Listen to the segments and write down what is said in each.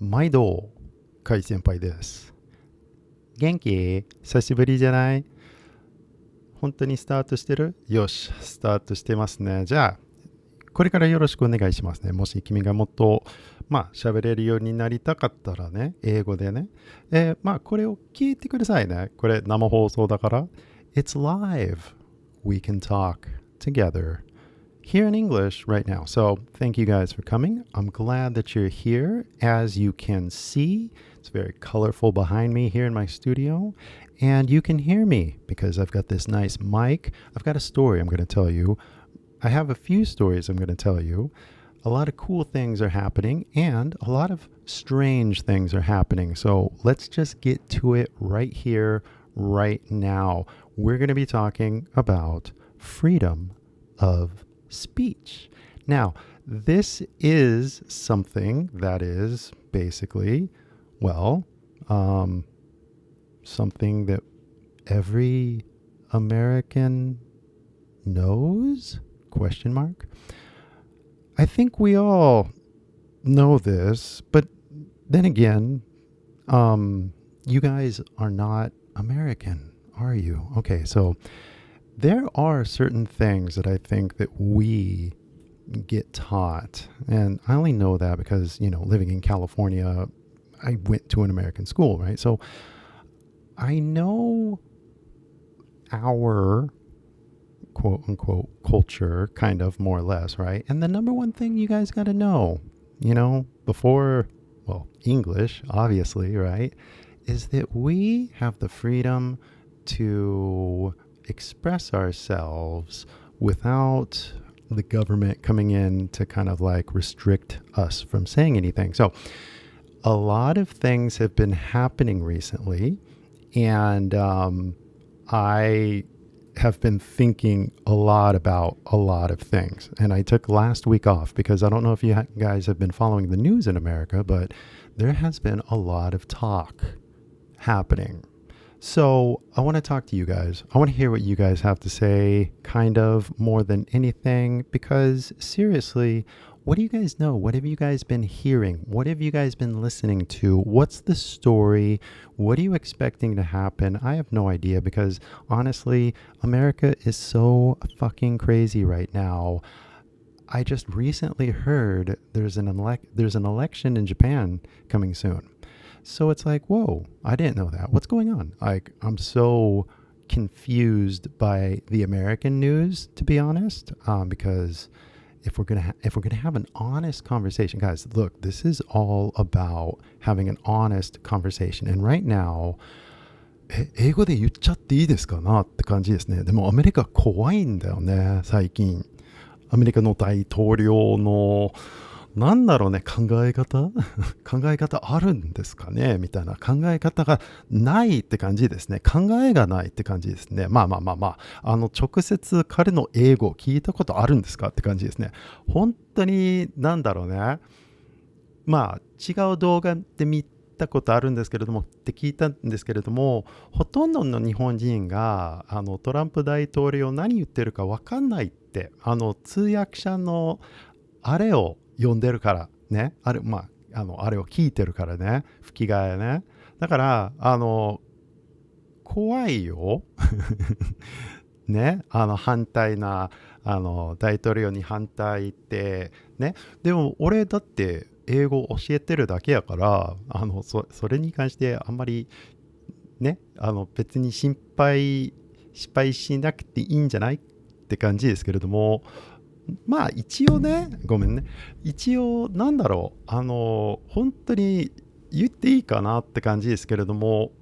毎度、カイ先輩です。元気？久しぶりじゃない？本当にスタートしてる？よし、スタートしてますね。じゃあ、これからよろしくお願いしますね。もし君がもっと、喋れるようになりたかったらね、英語でね。これを聞いてくださいね。これ生放送だから。It's live. We can talk together.Here in English right now. So thank you guys for coming. I'm glad that you're here. As you can see, it's very colorful behind me here in my studio. And you can hear me because I've got this nice mic. I've got a story I'm going to tell you. I have a few stories I'm going to tell you. A lot of cool things are happening and a lot of strange things are happening. So let's just get to it right here, right now. We're going to be talking about freedom of speech. Now, this is something that is basically, something that every American knows? Question mark. I think we all know this, but then again, you guys are not American, are you? Okay, so there are certain things that I think that we get taught, and I only know that because, living in California, I went to an American school, right? So I know our quote unquote culture kind of more or less, right? And the number one thing you guys got to know, before, English, obviously, right, is that we have the freedom to express ourselves without the government coming in to kind of like restrict us from saying anything. So a lot of things have been happening recently, and I have been thinking a lot about a lot of things. And I took last week off because I don't know if you guys have been following the news in America, but there has been a lot of talk happening. So I want to talk to you guys. I want to hear what you guys have to say, kind of more than anything, because seriously, what do you guys know? What have you guys been hearing? What have you guys been listening to? What's the story? What are you expecting to happen? I have no idea because honestly, America is so fucking crazy right now. I just recently heard there's an election in Japan coming soon. So it's like, whoa, I didn't know that. What's going on? I'm so confused by the American news, to be honest, because if we're gonna have an honest conversation, guys, look, this is all about having an honest conversation. And right now, 英語で言っちゃっていいですかなって感じですね。でもアメリカ怖いんだよね、最近。アメリカの大統領のなんだろうね、考え方あるんですかねみたいな考え方がないって感じですね。考えがないって感じですね。直接彼の英語を聞いたことあるんですかって感じですね。本当になんだろうね。違う動画で見たことあるんですけれどもって聞いたんですけれども、ほとんどの日本人がトランプ大統領何言ってるか分かんないって通訳者のあれを読んでるからね、あれを聞いてるからね、吹き替えね。だから怖いよね、反対な大統領に反対ってね。でも俺だって英語教えてるだけやからそれに関してあんまりね別に失敗しなくていいんじゃないって感じですけれども、一応ね、ごめんね。一応、なんだろう、本当に言っていいかなって感じですけれども、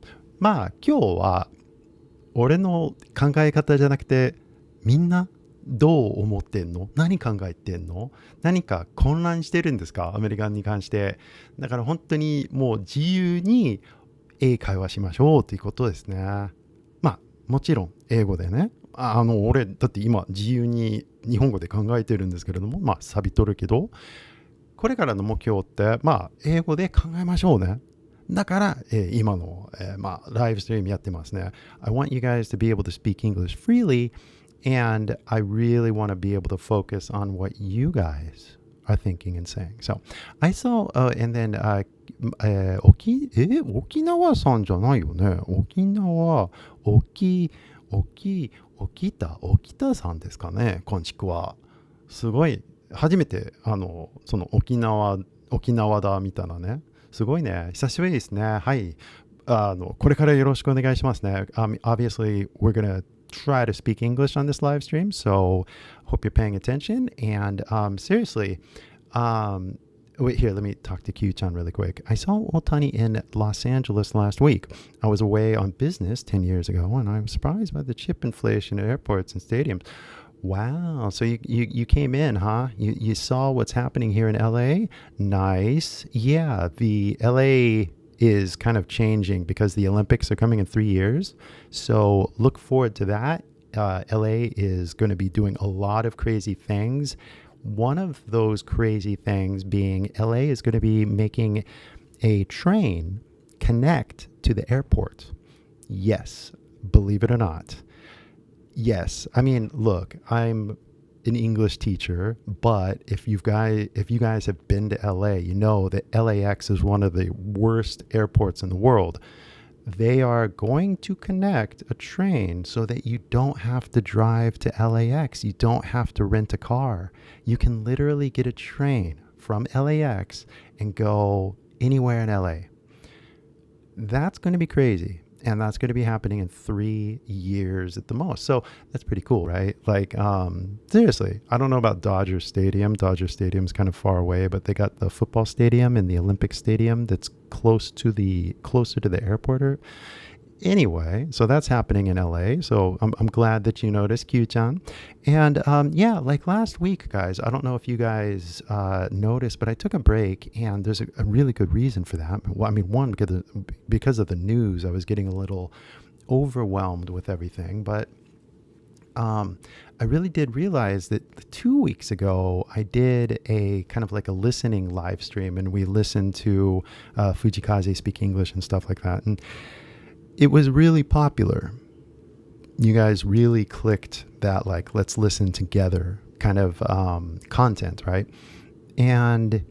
今日は、俺の考え方じゃなくて、みんなどう思ってんの？何考えてんの？何か混乱してるんですか？アメリカに関して。だから本当にもう自由に英会話しましょうということですね。もちろん英語でね。俺だって今自由に日本語で考えてるんですけれども、錆びとるけど、これからの目標って英語で考えましょうね。だから、今の、ライブストリームやってますね。I want you guys to be able to speak English freely, and I really want to be able to focus on what you guys are thinking and saying. So I saw, and then, 沖縄さんじゃないよね。沖縄、沖田さんですかね。こんちくわ。すごい、初めて、その沖縄だみたいなね。すごいね。久しぶりですね。はい。これからよろしくお願いしますね。Obviously, we're gonna try to speak English on this live stream, so hope you're paying attention. And seriously, wait here, let me talk to Q-chan really quick. I saw Otani in Los Angeles last week. I was away on business 10 years ago, and I was surprised by the chip inflation at airports and stadiums. Wow, so you came in, huh? You saw what's happening here in LA? Nice. Yeah, the LA is kind of changing because the Olympics are coming in 3 years. So look forward to that. LA is going to be doing a lot of crazy things. One of those crazy things being LA is going to be making a train connect to the airport. Yes, believe it or not. Yes, I mean, look, I'm an English teacher, but if you guys have been to LA, you know that LAX is one of the worst airports in the world. They are going to connect a train so that you don't have to drive to LAX. You don't have to rent a car. You can literally get a train from LAX and go anywhere in LA. That's going to be crazy. And that's going to be happening in 3 years at the most. So that's pretty cool, right? Like, seriously, I don't know about Dodger Stadium. Dodger Stadium's kind of far away, but they got the football stadium and the Olympic Stadium that's closer to the airport. Anyway, so that's happening in LA. So I'm glad that you noticed, Q-chan. And yeah, like last week, guys, I don't know if you guys noticed, but I took a break, and there's a really good reason for that. Well, I mean, one, because of the news, I was getting a little overwhelmed with everything. But I really did realize that 2 weeks ago, I did a kind of like a listening live stream, and we listened to Fujikaze speak English and stuff like that. And it was really popular. You guys really clicked that, like, let's listen together kind of content, right? And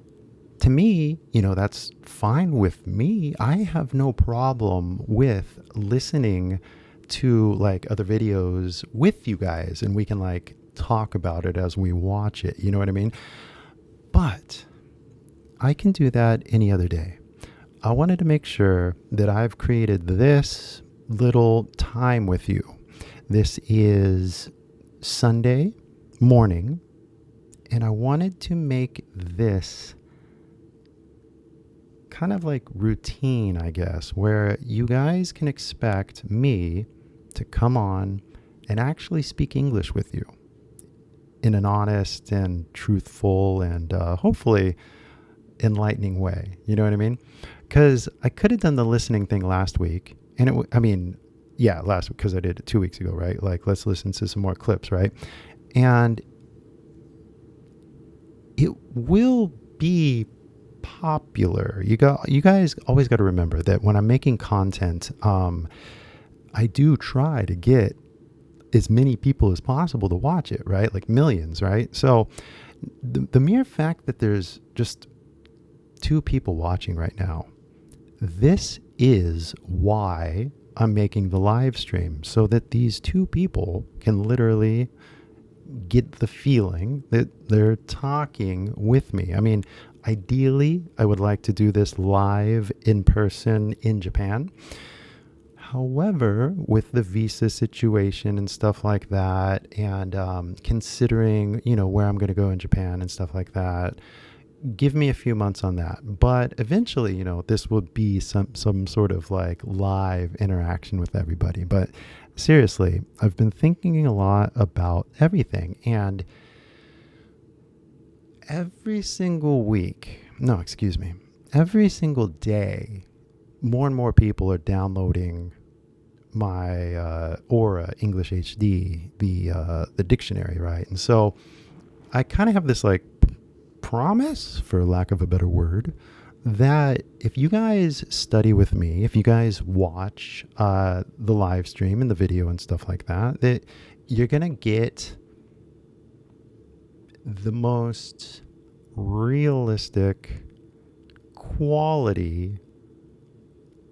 to me, you know, that's fine with me. I have no problem with listening to like other videos with you guys, and we can like talk about it as we watch it. You know what I mean? But I can do that any other day. I wanted to make sure that I've created this little time with you. This is Sunday morning, and I wanted to make this kind of like routine, I guess, where you guys can expect me to come on and actually speak English with you in an honest and truthful and hopefully enlightening way. You know what I mean? Because I could have done the listening thing last week, and last week, because I did it 2 weeks ago, right? Like, let's listen to some more clips, right? And it will be popular. You guys always got to remember that when I'm making content, I do try to get as many people as possible to watch it, right? Like millions, right? So the mere fact that there's just 2 people watching right now, this is why I'm making the live stream, so that these 2 people can literally get the feeling that they're talking with me. I mean, ideally, I would like to do this live in person in Japan. However, with the visa situation and stuff like that, and considering, you know, where I'm going to go in Japan and stuff like that, give me a few months on that. But eventually, you know, this will be some sort of like live interaction with everybody. But seriously, I've been thinking a lot about everything, and every single day, more and more people are downloading my Aura English HD, the dictionary, right? And so I kind of have this like promise, for lack of a better word, that if you guys study with me, if you guys watch the live stream and the video and stuff like that, that you're going to get the most realistic, quality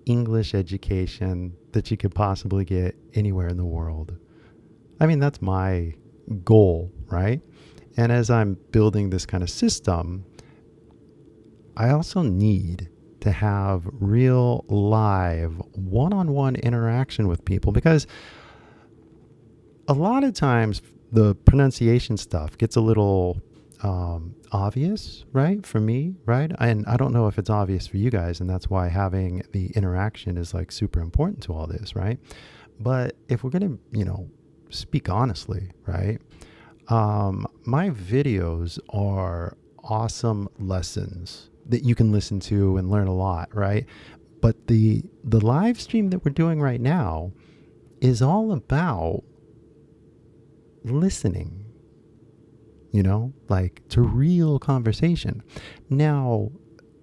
English education that you could possibly get anywhere in the world. I mean, that's my goal, right? And as I'm building this kind of system, I also need to have real live one-on-one interaction with people, because a lot of times the pronunciation stuff gets a little obvious, right? For me, right? And I don't know if it's obvious for you guys, and that's why having the interaction is like super important to all this, right? But if we're going to, speak honestly, right? My videos are awesome lessons that you can listen to and learn a lot, right? But the live stream that we're doing right now is all about listening, like to real conversation. Now,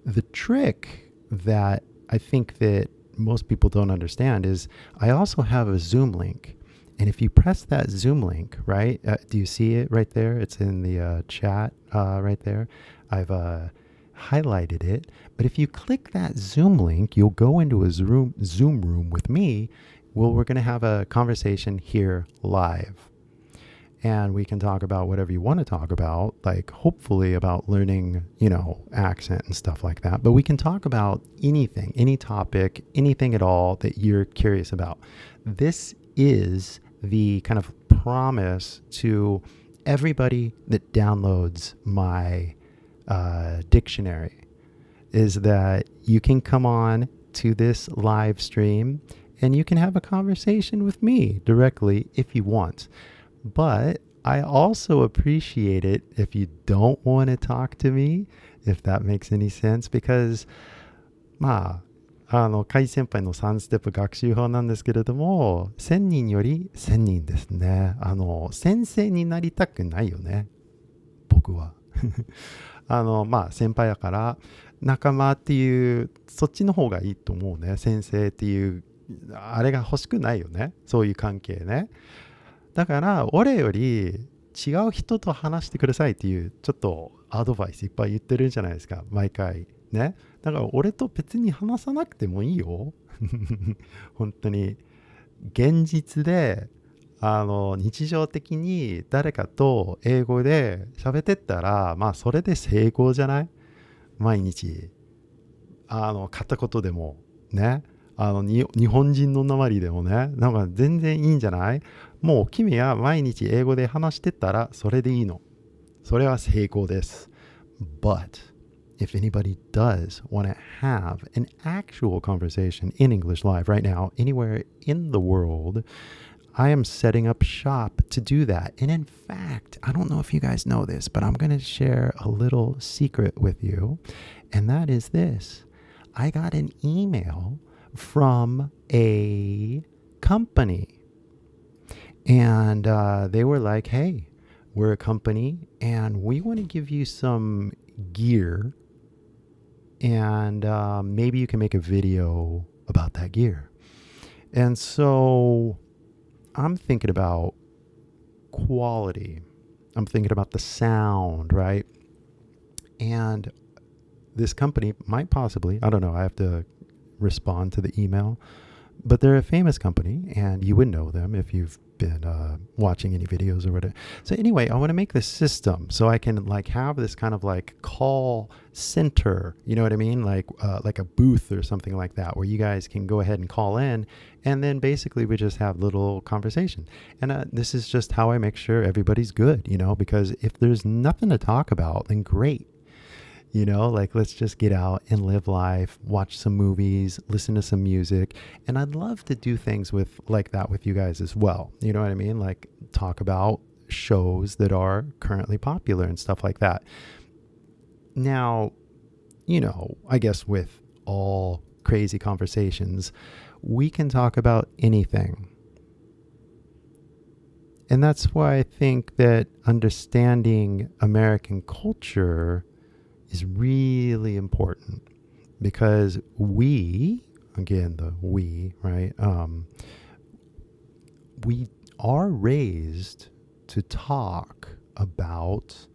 the trick that I think that most people don't understand is I also have a Zoom link. And if you press that Zoom link, right, do you see it right there? It's in the chat right there. I've highlighted it. But if you click that Zoom link, you'll go into a Zoom room with me. Well, we're going to have a conversation here live. And we can talk about whatever you want to talk about, like hopefully about learning, accent and stuff like that. But we can talk about anything, any topic, anything at all that you're curious about. This is the kind of promise to everybody that downloads my dictionary, is that you can come on to this live stream and you can have a conversation with me directly if you want. But I also appreciate it if you don't want to talk to me, if that makes any sense, because海先輩の3ステップ学習法なんですけれども、1000人より1000人ですね。先生になりたくないよね、僕は。先輩やから仲間っていう、そっちの方がいいと思うね。先生っていうあれが欲しくないよね、そういう関係ね。だから俺より違う人と話してくださいっていう、ちょっとアドバイスいっぱい言ってるんじゃないですか、毎回ね。だから俺と別に話さなくてもいいよ。本当に現実で日常的に誰かと英語で喋ってったら、それで成功じゃない？毎日片言でもね、日本人のなまりでもね、なんか全然いいんじゃない？もう君は毎日英語で話してったらそれでいいの。それは成功です。But if anybody does want to have an actual conversation in English Live right now, anywhere in the world, I am setting up shop to do that. And in fact, I don't know if you guys know this, but I'm going to share a little secret with you. And that is this. I got an email from a company. And they were like, hey, we're a company and we want to give you some gear. And maybe you can make a video about that gear. And so I'm thinking about quality. I'm thinking about the sound, right? And this company might possibly, I don't know, I have to respond to the email, but they're a famous company and you would know them if you've been watching any videos or whatever. So anyway, I want to make this system so I can like have this kind of like call center, you know what I mean? Like a booth or something like that, where you guys can go ahead and call in, and then basically we just have little conversation. And this is just how I make sure everybody's good, because if there's nothing to talk about, then great. Like let's just get out and live life, watch some movies, listen to some music. And I'd love to do things like that with you guys as well. You know what I mean? Like talk about shows that are currently popular and stuff like that. Now, I guess with all crazy conversations, we can talk about anything. And that's why I think that understanding American culture is really important, because we, again, the we, right? We are raised to talk about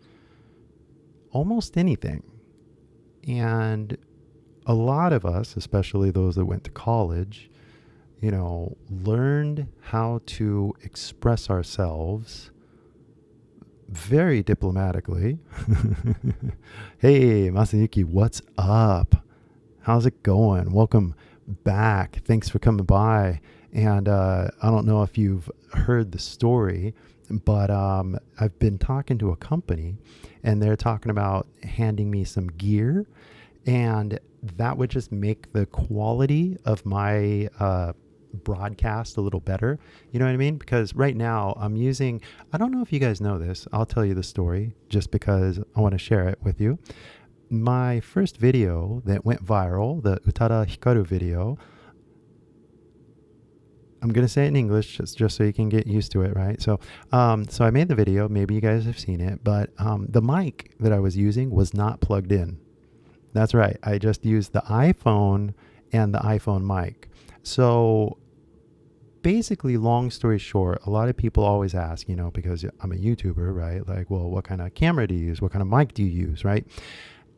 almost anything. And a lot of us, especially those that went to college, learned how to express ourselves very diplomatically. Hey, Masayuki, what's up? How's it going? Welcome back. Thanks for coming by. And I don't know if you've heard the story, but I've been talking to a company, and they're talking about handing me some gear, and that would just make the quality of my broadcast a little better. You know what I mean? Because right now I'm using, I don't know if you guys know this, I'll tell you the story just because I want to share it with you. My first video that went viral, the Utada Hikaru video, I'm going to say it in English just so you can get used to it, right? So I made the video. Maybe you guys have seen it, but the mic that I was using was not plugged in. That's right. I just used the iPhone and the iPhone mic. So basically, long story short, a lot of people always ask, because I'm a YouTuber, right? Like, well, what kind of camera do you use? What kind of mic do you use, right?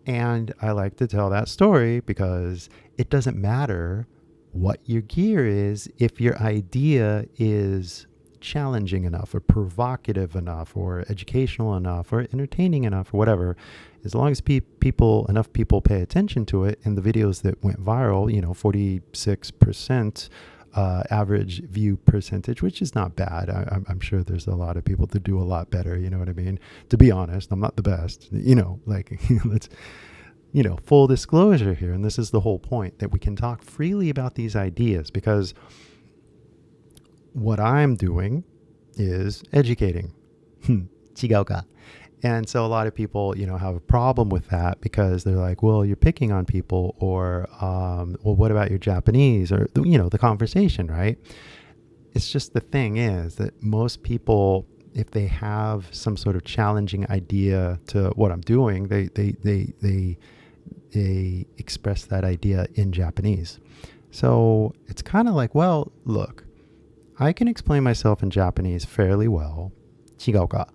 And I like to tell that story because it doesn't matter what your gear is if your idea is challenging enough or provocative enough or educational enough or entertaining enough or whatever. As long as enough people pay attention to it, and the videos that went viral, 46% average view percentage, which is not bad. I'm sure there's a lot of people that do a lot better. You know what I mean? To be honest, I'm not the best. Let's full disclosure here, and this is the whole point, that we can talk freely about these ideas, because what I'm doing is educating. 違うか. And so a lot of people, have a problem with that because they're like, well, you're picking on people, or, well, what about your Japanese, or, the conversation, right? It's just, the thing is that most people, if they have some sort of challenging idea to what I'm doing, they express that idea in Japanese. So it's kind of like, well, look, I can explain myself in Japanese fairly well. 違うか.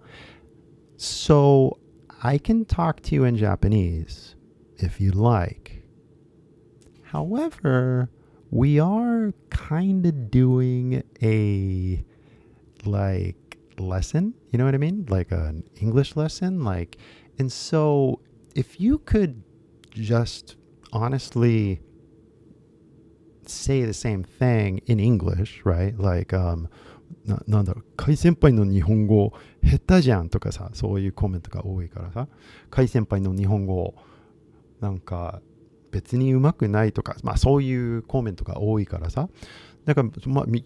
So I can talk to you in Japanese if you like. However, we are kind of doing a lesson, you know what I mean? Like an English lesson, and so if you could just honestly say the same thing in English, right? Like, なんだろう、カイ先輩の日本語下手じゃんとかさ、そういうコメントが多いからさ、カイ先輩の日本語なんか別に上手くないとか、そういうコメントが多いからさ、だから、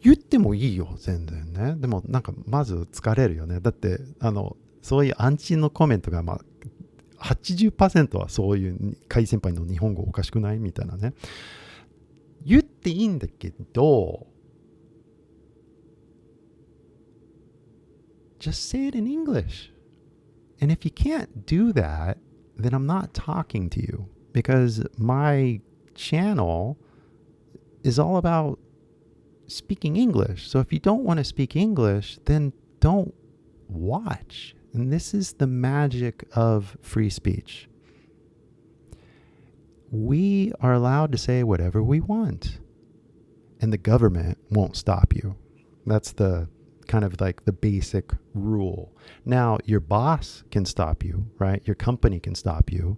言ってもいいよ、全然ね。でもまず疲れるよね。だってそういうアンチのコメントが80% はそういうカイ先輩の日本語おかしくないみたいなね。言っていいんだけど、just say it in English. And if you can't do that, then I'm not talking to you, because my channel is all about speaking English. So if you don't want to speak English, then don't watch. And this is the magic of free speech. We are allowed to say whatever we want, and the government won't stop you. That's the kind of like the basic rule. Now, your boss can stop you, right? Your company can stop you.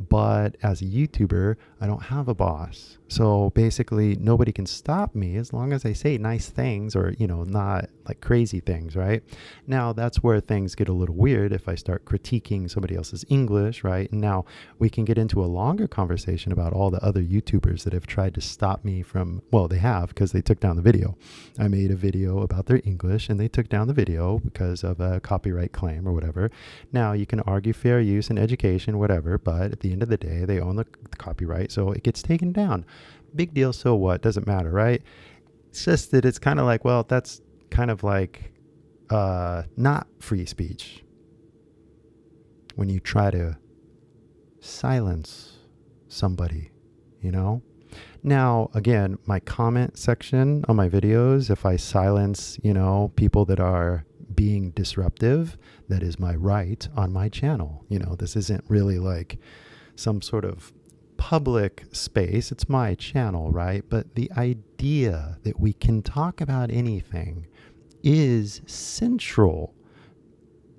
But as a YouTuber, I don't have a boss. So basically, nobody can stop me as long as I say nice things, or, not like crazy things, right? Now, that's where things get a little weird if I start critiquing somebody else's English, right? And now we can get into a longer conversation about all the other YouTubers that have tried to stop me from, well, they have, because they took down the video. I made a video about their English, and they took down the video because of a copyright claim or whatever. Now, you can argue fair use and education, whatever, but at the end of the day, they own the copyright, so it gets taken down. Big deal, so what? Doesn't matter, right? It's just that it's kind of like, well, that's kind of like not free speech when you try to silence somebody, Now, again, my comment section on my videos, if I silence, people that are being disruptive, that is my right on my channel. This isn't really like some sort of public space. It's my channel, right? But the idea that we can talk about anything is central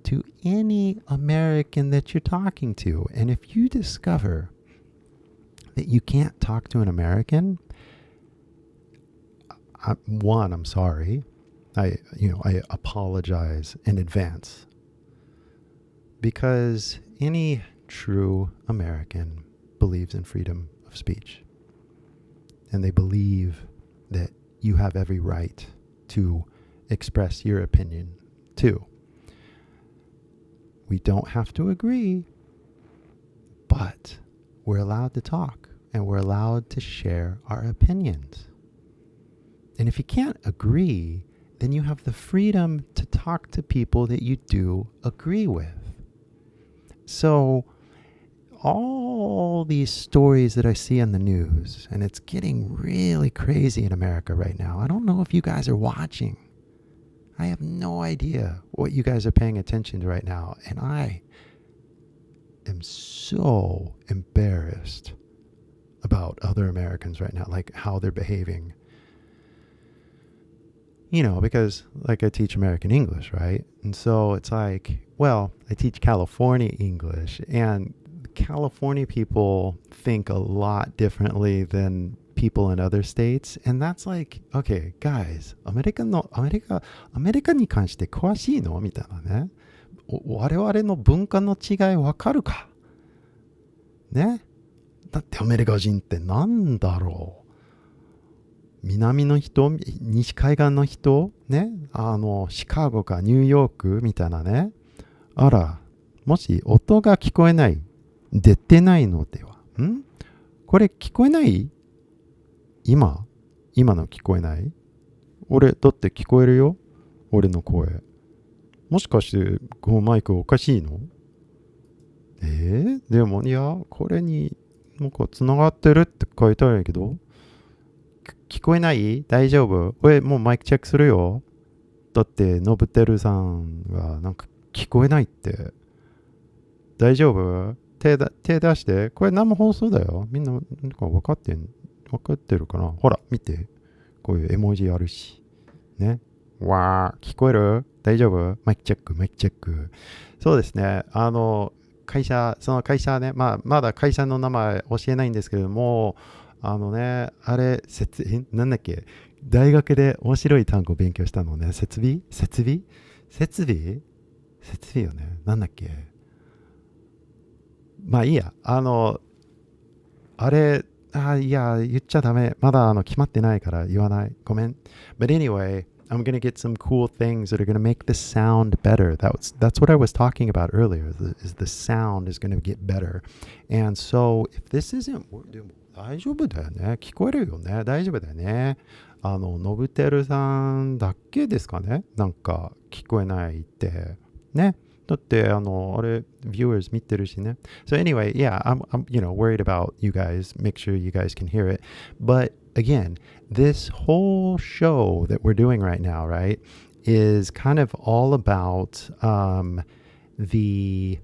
to any American that you're talking to. And if you discover that you can't talk to an American, I'm sorry. I apologize in advance, because any true American believes in freedom of speech, and they believe that you have every right to express your opinion too. We don't have to agree, but we're allowed to talk, and we're allowed to share our opinions. And if you can't agree, then you have the freedom to talk to people that you do agree with. So all these stories that I see on the news, and it's getting really crazy in America right now. I don't know if you guys are watching. I have no idea what you guys are paying attention to right now. And I am so embarrassed about other Americans right now, like how they're behaving. Because like I teach American English, right? And so it's like, well, I teach California English, and California people think a lot differently than people in other states. And that's like, okay, guys, アメリカに関して詳しいのみたいなね。我々の文化の違いわかるかね。だってアメリカ人ってなんだろう。南の人、西海岸の人ね、シカゴかニューヨークみたいなね。あら、もし音が聞こえない、出てないのでは。これ聞こえない？今の聞こえない？俺、だって聞こえるよ。俺の声。もしかして、このマイクおかしいの？でも、いや、これに、なんか繋がってるって書いてあるんやけど。聞こえない？大丈夫？俺もうマイクチェックするよ。だってノブテルさんがなんか聞こえないって。大丈夫？手出して。これ生放送だよ。みんななんか分かってるかな？ほら見て。こういう絵文字あるし。ね。わー、聞こえる？大丈夫？マイクチェック。そうですね。その会社ね、まだ会社の名前教えないんですけれども、なんだっけ、大学で面白い単語を勉強したのね。設備よね。なんだっけ。まあいいや。いや、言っちゃダメ。まだ決まってないから言わない。ごめん。But anyway, I'm going to get some cool things that are going to make the sound better. That's what I was talking about earlier, is the sound is going to get better. And so if this isn't... 大丈夫だよね。聞こえるよね。大丈夫だよね。ノブテルさんだけですかね。なんか聞こえないってね。だってあれ viewers 見てるしね。So anyway, yeah, I'm worried about you guys. Make sure you guys can hear it. But again, this whole show that we're doing right now, right, is kind of all about the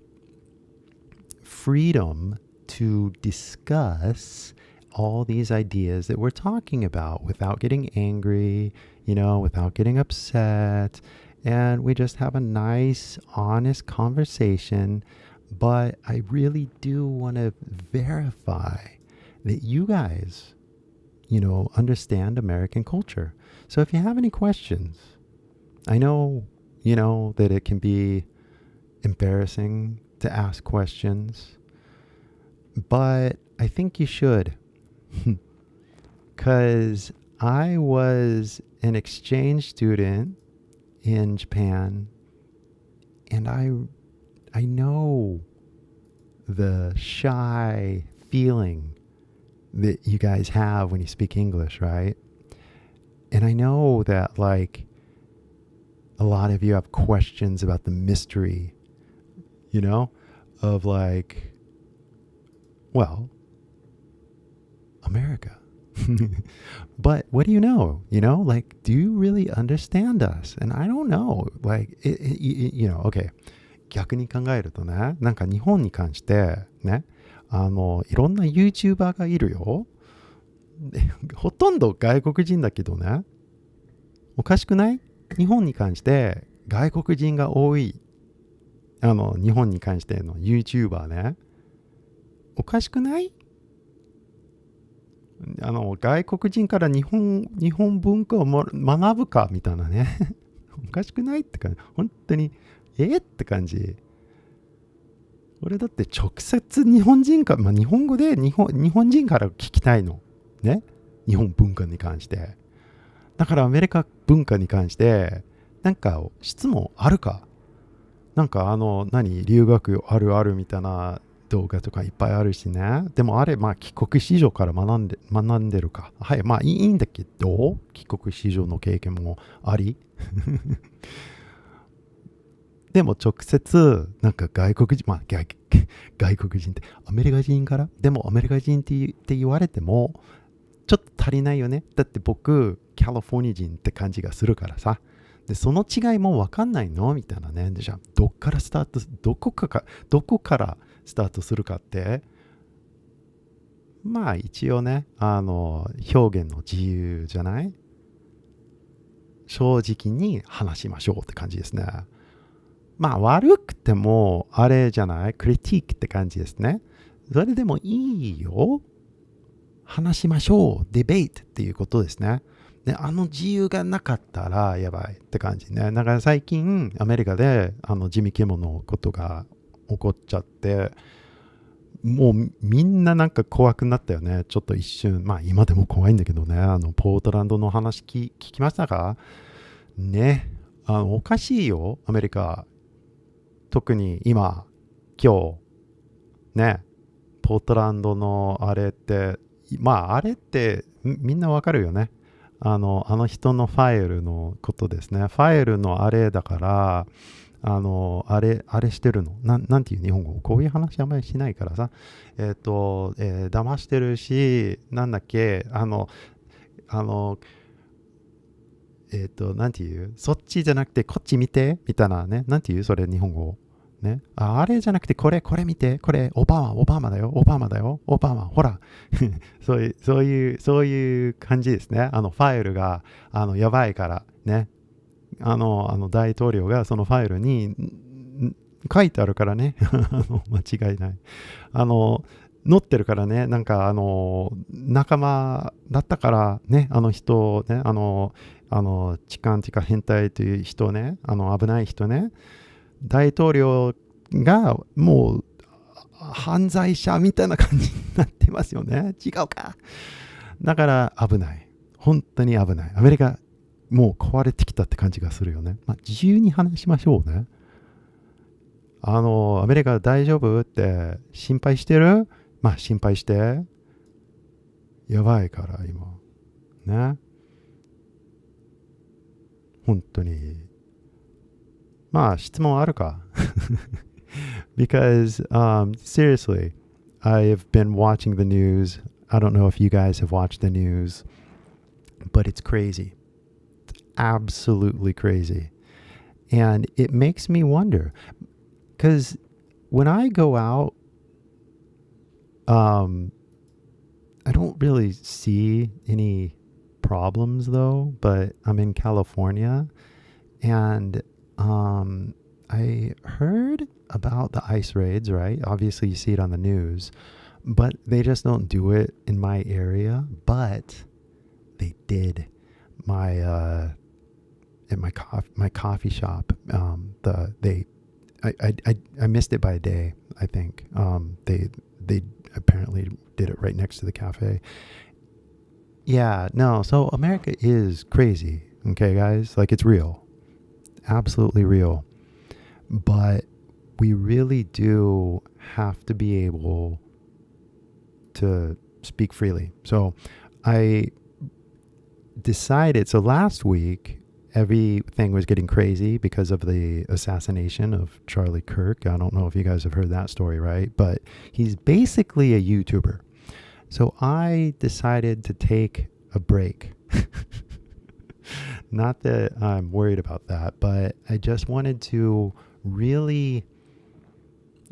freedom to discuss all these ideas that we're talking about without getting angry, without getting upset. And we just have a nice, honest conversation. But I really do want to verify that you guys, understand American culture. So if you have any questions, I know, that it can be embarrassing to ask questions, but I think you should. Because I was an exchange student in Japan, and I know the shy feeling that you guys have when you speak English, right? And I know that like a lot of you have questions about the mystery, of like, well, America, But what do you know? Like, do you really understand us? And I don't know. Like, okay. 逆に考えるとね、なんか日本に関してね、いろんな YouTuber がいるよ。でほとんど外国人だけどね、おかしくない？日本に関して外国人が多い。日本に関しての YouTuber ね。おかしくない？外国人から日本文化を学ぶかみたいなね。おかしくないって感じ。本当に、って感じ。俺だって直接日本人か、日本語で日本人から聞きたいの。ね。日本文化に関して。だからアメリカ文化に関して、なんか質問あるか？なんか留学あるあるみたいな動画とかいっぱいあるしね。でもあれ、帰国子女から学んでるか。はい、いいんだけど、帰国子女の経験もあり。でも直接、なんか外国人ってアメリカ人から、でもアメリカ人って言われても、ちょっと足りないよね。だって僕、カリフォルニア人って感じがするからさ。で、その違いも分かんないのみたいなね。で、じゃあ、どこからスタートするかって、一応ね、表現の自由じゃない？正直に話しましょうって感じですね。悪くても、あれじゃない？クリティックって感じですね。それでもいいよ。話しましょう。デベートっていうことですね。で、自由がなかったらやばいって感じね。だから最近アメリカでジミー・キムのことが起こっちゃって、もうみんななんか怖くなったよね。ちょっと一瞬、今でも怖いんだけどね。ポートランドの話聞きましたか？ね。おかしいよ、アメリカ。特に今日ね、ポートランドのあれって、あれってみんなわかるよね。あの人のファイルのことですね。ファイルのあれだから、あれしてるの。なんていう日本語？こういう話あんまりしないからさ。騙してるし、なんだっけ、なんていう？そっちじゃなくてこっち見てみたいなね。なんていう？それ日本語。ね、あれじゃなくてこれ見て、これオバマだよ、オバマ、ほら。そういう感じですね。ファイルがやばいからね。大統領がそのファイルに書いてあるからね。間違いない。載ってるからね。なんか仲間だったからね、人ね、痴漢っていうか変態という人ね、危ない人ね。大統領がもう犯罪者みたいな感じになってますよね。違うか。だから危ない。本当に危ない。アメリカもう壊れてきたって感じがするよね。自由に話しましょうね。アメリカ大丈夫って心配してる？心配して。やばいから今。ね。本当に。質問あるか？ Because seriously, I've been watching the news. I don't know if you guys have watched the news, but it's crazy. It's absolutely crazy. And it makes me wonder, because when I go out, I don't really see any problems though, but I'm in California and I heard about the ICE raids, right? Obviously, you see it on the news, but they just don't do it in my area. But they did at my coffee shop. I missed it by a day. I think they apparently did it right next to the cafe. Yeah, no. So America is crazy. Okay, guys, like it's real. Absolutely real. But we really do have to be able to speak freely. So I decided, so last week, everything was getting crazy because of the assassination of Charlie Kirk. I don't know if you guys have heard that story, right? But he's basically a YouTuber. So I decided to take a break. Not that I'm worried about that, but I just wanted to really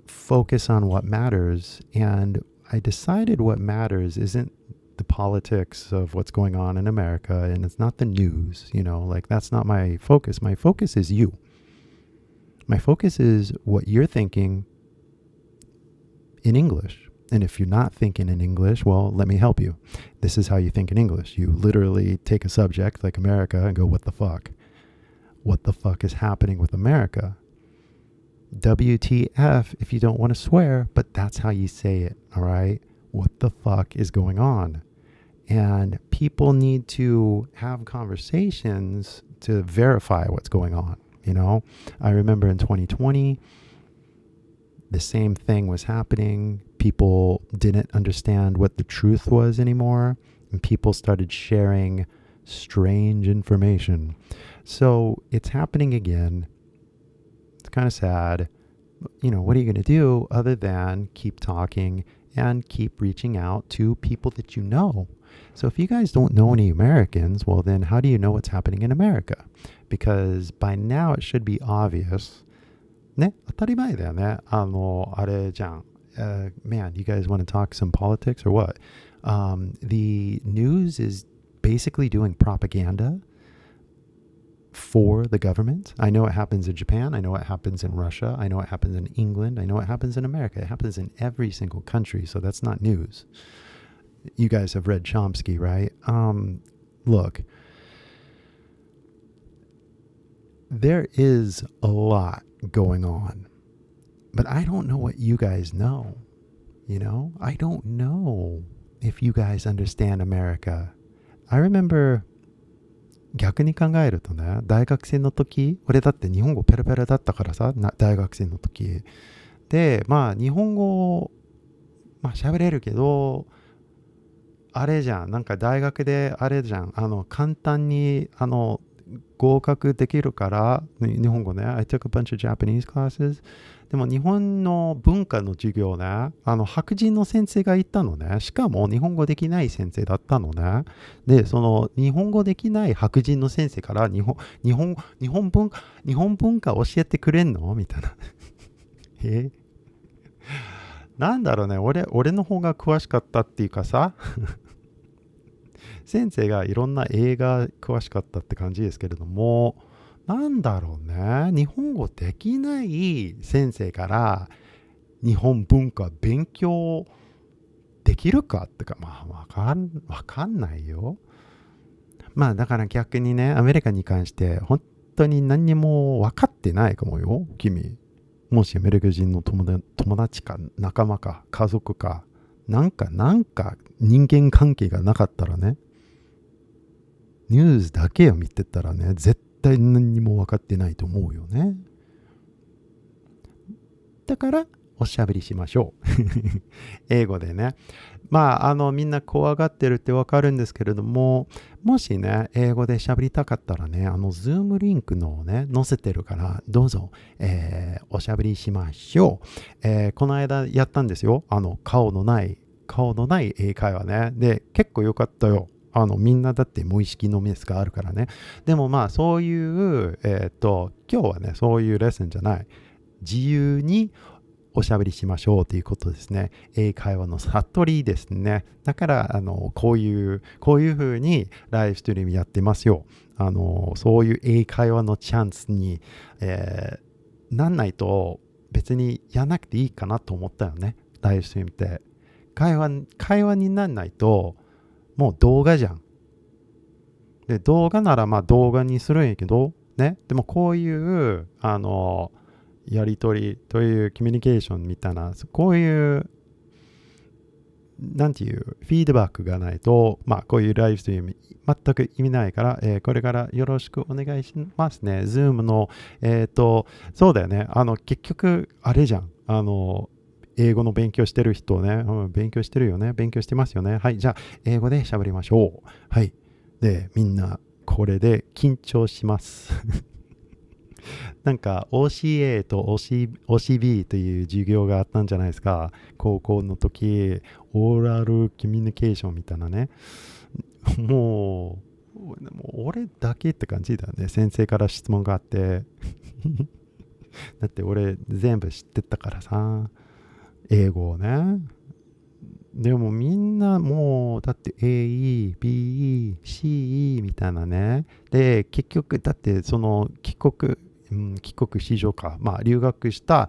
focus on what matters. And I decided what matters isn't the politics of what's going on in America, and it's not the news, like that's not my focus. My focus is you. My focus is what you're thinking in English. And if you're not thinking in English, well, let me help you. This is how you think in English. You literally take a subject like America and go, what the fuck? What the fuck is happening with America? WTF if you don't want to swear, but that's how you say it, all right? What the fuck is going on? And people need to have conversations to verify what's going on, I remember in 2020, the same thing was happening. People didn't understand what the truth was anymore, and people started sharing strange information. So it's happening again. It's kind of sad. What are you going to do other than keep talking and keep reaching out to people that you know? So if you guys don't know any Americans, well then how do you know what's happening in America? Because by now it should be obvious. ね、当たり前だよね。あれじゃん。Man, you guys want to talk some politics or what? The news is basically doing propaganda for the government. I know it happens in Japan. I know it happens in Russia. I know it happens in England. I know it happens in America. It happens in every single country, so that's not news. You guys have read Chomsky, right? Look, there is a lot going on, but I don't know what you guys know. I don't know if you guys understand America. I remember 逆に考えるとね、大学生の時、俺だって日本語ペラペラだったからさ、大学生の時で、日本語喋れるけど、あれじゃん、なんか大学であれじゃん、簡単に合格できるから、日本語ね、I took a bunch of Japanese classes. でも日本の文化の授業ね、白人の先生がいたのね。しかも日本語できない先生だったのね。で、その日本語できない白人の先生から日本文化教えてくれんのみたいな。なんだろうね、俺の方が詳しかったっていうかさ、先生がいろんな映画詳しかったって感じですけれども、なんだろうね、日本語できない先生から日本文化勉強できるかってか、わかんないよ。だから逆にね、アメリカに関して本当に何にも分かってないかもよ、君。もしアメリカ人の友達か仲間か家族かなんか人間関係がなかったらね、ニュースだけを見てたらね、絶対何にも分かってないと思うよね。だからおしゃべりしましょう。英語でね。みんな怖がってるってわかるんですけれども、もしね、英語で喋りたかったらね、Zoom リンクのね、載せてるから、どうぞ、おしゃべりしましょう。この間やったんですよ。顔のない英会話ね。で、結構良かったよ。みんなだって無意識のミスがあるからね。でもそういう、今日はね、そういうレッスンじゃない。自由におしゃべりしましょうということですね。英会話の悟りですね。だからこういう風にライブストリームやってますよ。そういう英会話のチャンスに、なんないと別にやんなくていいかなと思ったよね。ライブストリームって会話になんないともう動画じゃん。で動画なら動画にするんやけどね。でもこういうやり取りというコミュニケーションみたいな、こういうなんていうフィードバックがないと、こういうライブストリーム全く意味ないから、これからよろしくお願いしますね。Zoom のそうだよね。結局あれじゃん。英語の勉強してる人ね、勉強してるよね。勉強してますよね。はい、じゃあ英語で喋りましょう。はい。で、みんなこれで緊張します。なんか OCA と OCB という授業があったんじゃないですか。高校の時、オーラルコミュニケーションみたいなね。も俺だけって感じだよね。先生から質問があって。だって俺全部知ってたからさ。英語をね。でもみんなもうだって AE、BE、CE みたいなね。で、結局だってその帰国子女か、まあ留学した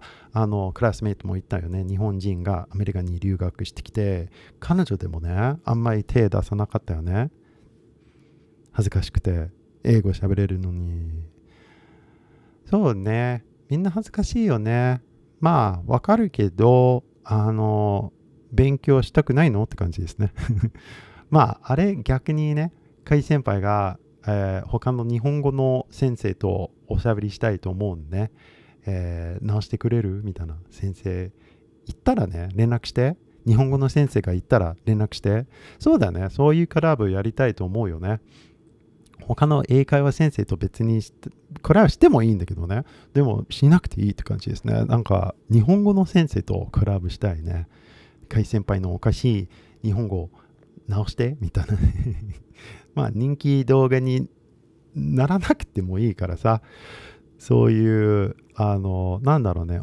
クラスメイトもいたよね。日本人がアメリカに留学してきて、彼女でもね、あんまり手出さなかったよね。恥ずかしくて、英語喋れるのに。そうね、みんな恥ずかしいよね。まあわかるけど、勉強したくないのって感じですね。まあ、あれ逆にね、カイ先輩が、他の日本語の先生とおしゃべりしたいと思うんでね、直してくれるみたいな先生言ったらね、連絡して。日本語の先生が言ったら連絡して。そうだね、そういうクラブやりたいと思うよね。他の英会話先生と別にこれはしてもいいんだけどね。でもしなくていいって感じですね。なんか日本語の先生とクラブしたいね。カイ先輩のおかしい日本語直してみたいな。まあ人気動画にならなくてもいいからさ、そういうなんだろうね、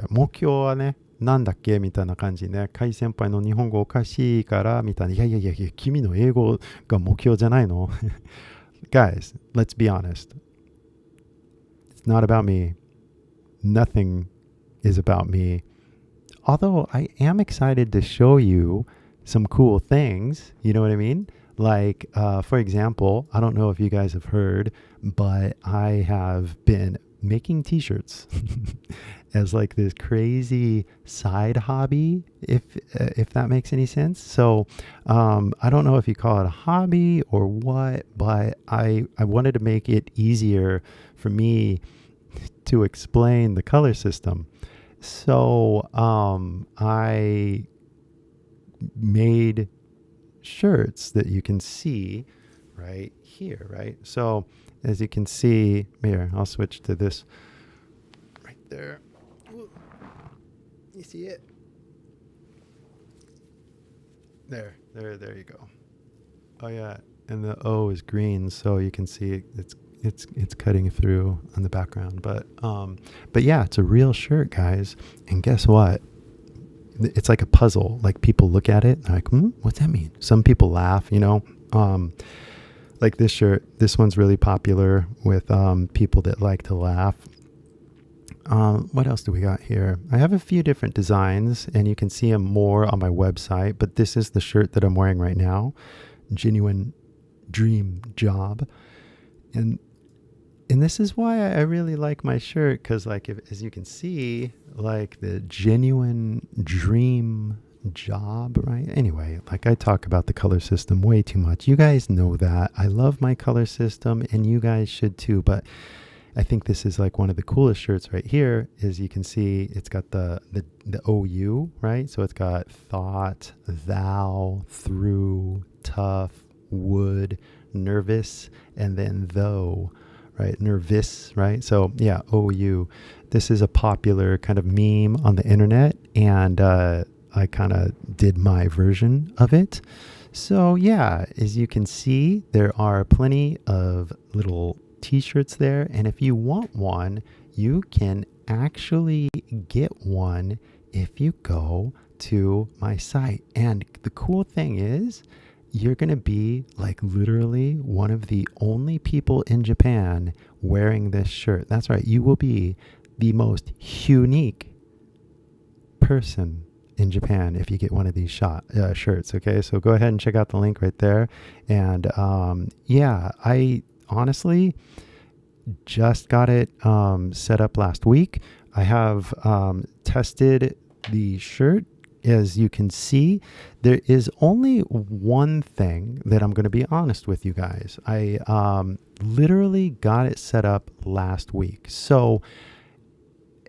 目標はね、なんだっけみたいな感じね。カイ先輩の日本語おかしいからみたいな。いやいやいやいや、君の英語が目標じゃないの。Guys, let's be honest. It's not about me. Nothing is about me. Although I am excited to show you some cool things, you know what I mean? Like, for example, I don't know if you guys have heard, but I have been making t-shirts as like this crazy side hobby, if that makes any sense. So I don't know if you call it a hobby or what, but I wanted to make it easier for me to explain the color system. So I made shirts that you can see right here, right? So as you can see, here, I'll switch to this right there. You see it? There you go. Oh yeah, and the O is green, so you can see it's cutting through on the background. But yeah, it's a real shirt, guys. And guess what? It's like a puzzle. Like people look at it, they're like, what's that mean? Some people laugh, you know. Like this shirt, this one's really popular with people that like to laugh. What else do we got here? I have a few different designs, and you can see them more on my website, but this is the shirt that I'm wearing right now. Genuine dream job. And this is why I really like my shirt, because like as you can see, like the genuine dream job, right? Anyway, like I talk about the color system way too much. You guys know that. I love my color system, and you guys should too, but I think this is like one of the coolest shirts right here. Is you can see it's got the OU, right? So it's got thought, thou, through, tough, would, nervous, and then though, right? Nervous, right? So yeah, OU. This is a popular kind of meme on the internet, and I kind of did my version of it. So yeah, as you can see, there are plenty of little t-shirts there, and if you want one, you can actually get one if you go to my site. And the cool thing is, you're going to be like literally one of the only people in Japan wearing this shirt. That's right, you will be the most unique person in Japan if you get one of these shirts. Okay, so go ahead and check out the link right there. And yeah, I honestly just got it set up last week. I have tested the shirt. As you can see, there is only one thing that I'm going to be honest with you guys. I literally got it set up last week. So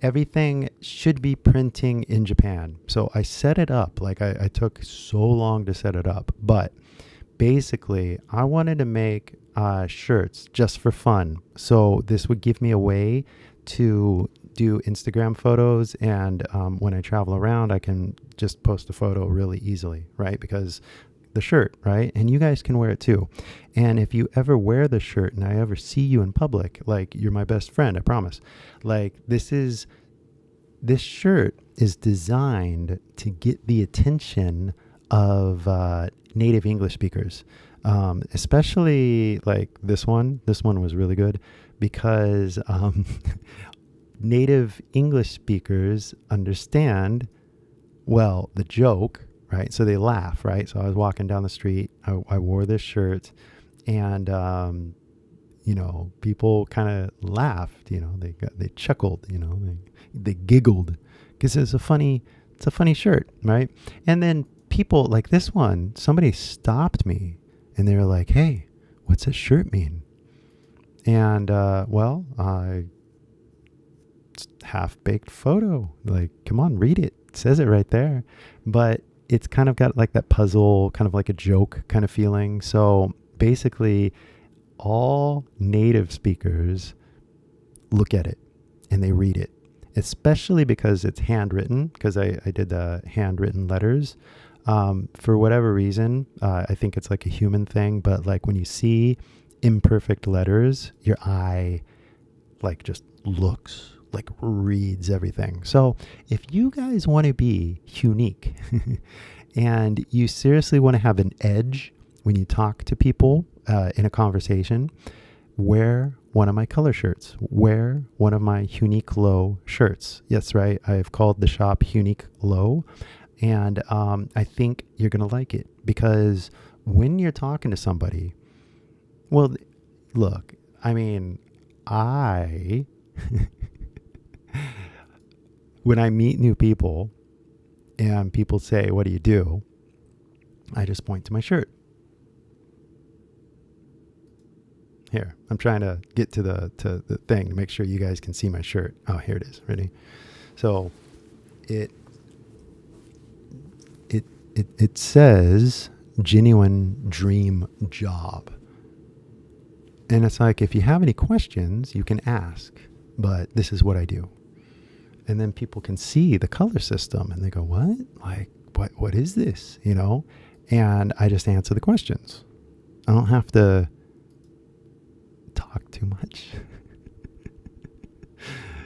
everything should be printing in Japan. So I set it up. Like I took so long to set it up. But basically, I wanted to make shirts just for fun. So this would give me a way to do Instagram photos, and when I travel around, I can just post a photo really easily, right? Because the shirt, right? And you guys can wear it too. And if you ever wear the shirt and I ever see you in public, like, you're my best friend, I promise. Like, this shirt is designed to get the attention of native English speakers, especially like this one. This one was really good because native English speakers understand, well, the joke, right? So they laugh, right? So I was walking down the street, I wore this shirt, and people kind of laughed, they chuckled, they giggled because it's a funny shirt, right? And then people like this one, somebody stopped me and they were like, "Hey, what's this shirt mean?" And half-baked photo, like, come on, read it. It says it right there. But it's kind of got like that puzzle, kind of like a joke kind of feeling. So basically, all native speakers look at it and they read it, especially because it's handwritten, because I did the handwritten letters. For whatever reason, I think it's like a human thing, but like when you see imperfect letters, your eye like just looks, like reads everything. So if you guys want to be unique and you seriously want to have an edge when you talk to people in a conversation, wear one of my color shirts. Wear one of my HUENIQUE shirts. Yes, right. I've called the shop HUENIQUE, and I think you're going to like it because when you're talking to somebody, well, look, I mean, when I meet new people and people say, "What do you do?" I just point to my shirt. Here, I'm trying to get to the thing to make sure you guys can see my shirt. Oh, here it is. Ready? So it says "Genuine Dream Job." And it's like, if you have any questions, you can ask, but this is what I do. And then people can see the color system and they go, "What? Like, what is this?" And I just answer the questions. I don't have to talk too much.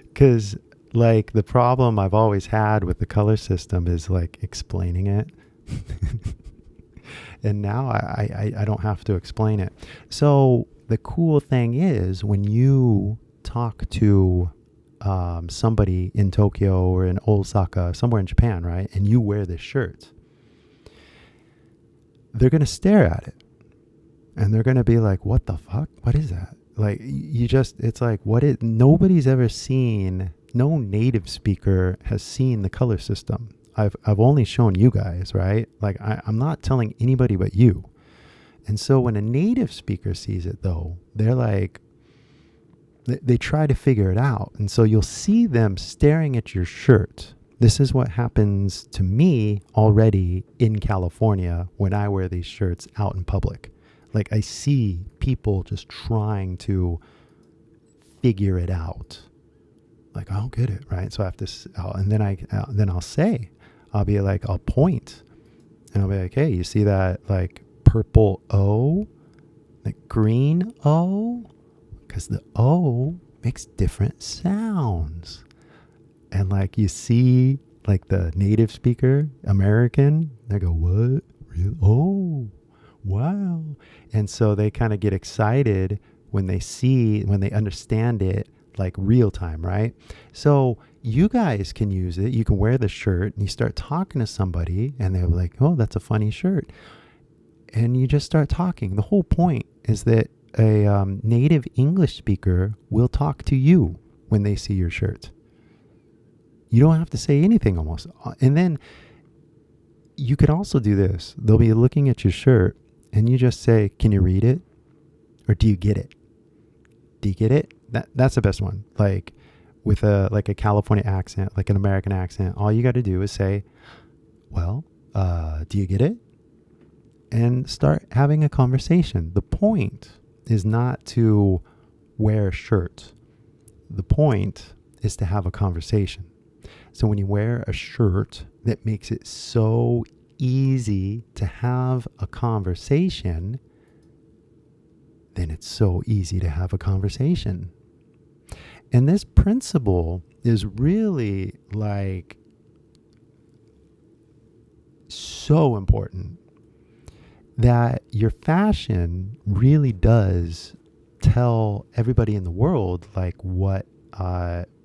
Because like the problem I've always had with the color system is like explaining it. And now I don't have to explain it. So the cool thing is when you talk to somebody in Tokyo or in Osaka, somewhere in Japan, right? And you wear this shirt, they're going to stare at it and they're going to be like, "What the fuck? What is that?" Like it's like, nobody's ever seen, no native speaker has seen the color system. I've only shown you guys, right? Like I'm not telling anybody but you. And so when a native speaker sees it though, they're like, they try to figure it out. And so you'll see them staring at your shirt. This is what happens to me already in California when I wear these shirts out in public. Like I see people just trying to figure it out. Like, I don't get it, right? So I have to, and then I'll say, I'll be like, I'll point and I'll be like, "Hey, you see that like purple O, like green O?" Because the O makes different sounds. And like you see like the native speaker, American, they go, "What? Really? Oh, wow." And so they kind of get excited when they understand it like real time, right? So you guys can use it. You can wear the shirt and you start talking to somebody and they're like, "Oh, that's a funny shirt." And you just start talking. The whole point is that a native English speaker will talk to you when they see your shirt. You don't have to say anything almost. And then you could also do this. They'll be looking at your shirt and you just say, "Can you read it?" Or "Do you get it?" Do you get it? That's the best one. Like with a California accent, like an American accent, all you got to do is say, "Well, do you get it?" and start having a conversation. The point is not to wear a shirt. The point is to have a conversation. So when you wear a shirt that makes it so easy to have a conversation, then it's so easy to have a conversation. And this principle is really like so important, that your fashion really does tell everybody in the world like what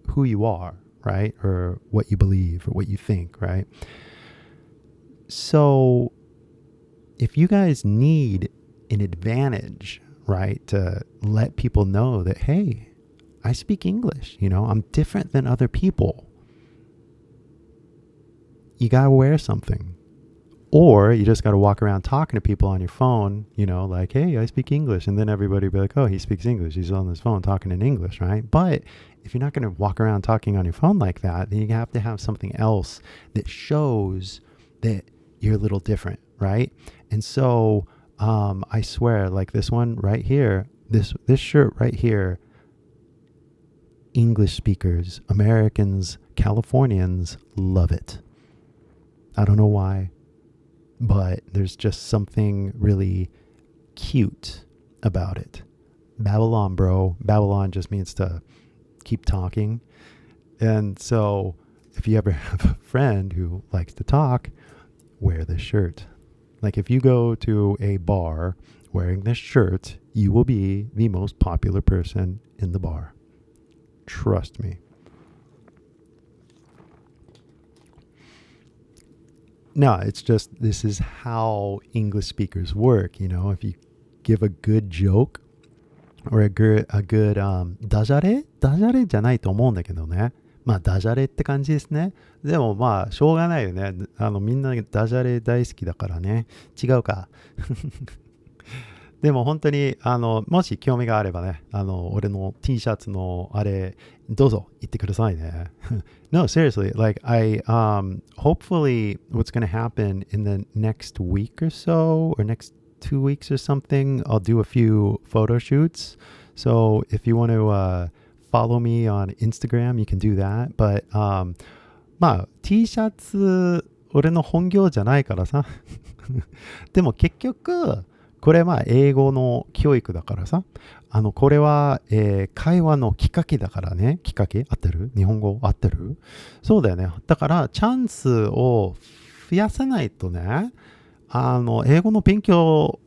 who you are, right? Or what you believe or what you think, right? So if you guys need an advantage, right, to let people know that, hey, I speak English, I'm different than other people, you got to wear something. Or you just got to walk around talking to people on your phone, like, hey, I speak English. And then everybody will be like, oh, he speaks English. He's on his phone talking in English, right? But if you're not going to walk around talking on your phone like that, then you have to have something else that shows that you're a little different, right? And so I swear, like this one right here, this shirt right here, English speakers, Americans, Californians love it. I don't know why. But there's just something really cute about it. Babylon, bro. Babylon just means to keep talking. And so if you ever have a friend who likes to talk, wear this shirt. Like if you go to a bar wearing this shirt, you will be the most popular person in the bar. Trust me. No, it's just, this is how English speakers work. If you give a good joke or a good ダジャレじゃないと思うんだけどね。まあダジャレって感じですね。でもまあしょうがないよね。みんなダジャレ大好きだからね。違うか。でも本当にもし興味があればね、俺の T シャツのあれどうぞ言ってくださいね。No, seriously, like hopefully what's going to happen in the next week or so, or next 2 weeks or something, I'll do a few photo shoots. So if you want to follow me on Instagram, you can do that. But まあ T シャツ俺の本業じゃないからさ。でも結局これは英語の教育だからさ、これは、会話のきっかけだからね。きっかけ合ってる？日本語合ってる？そうだよね。だからチャンスを増やさないとね、英語の勉強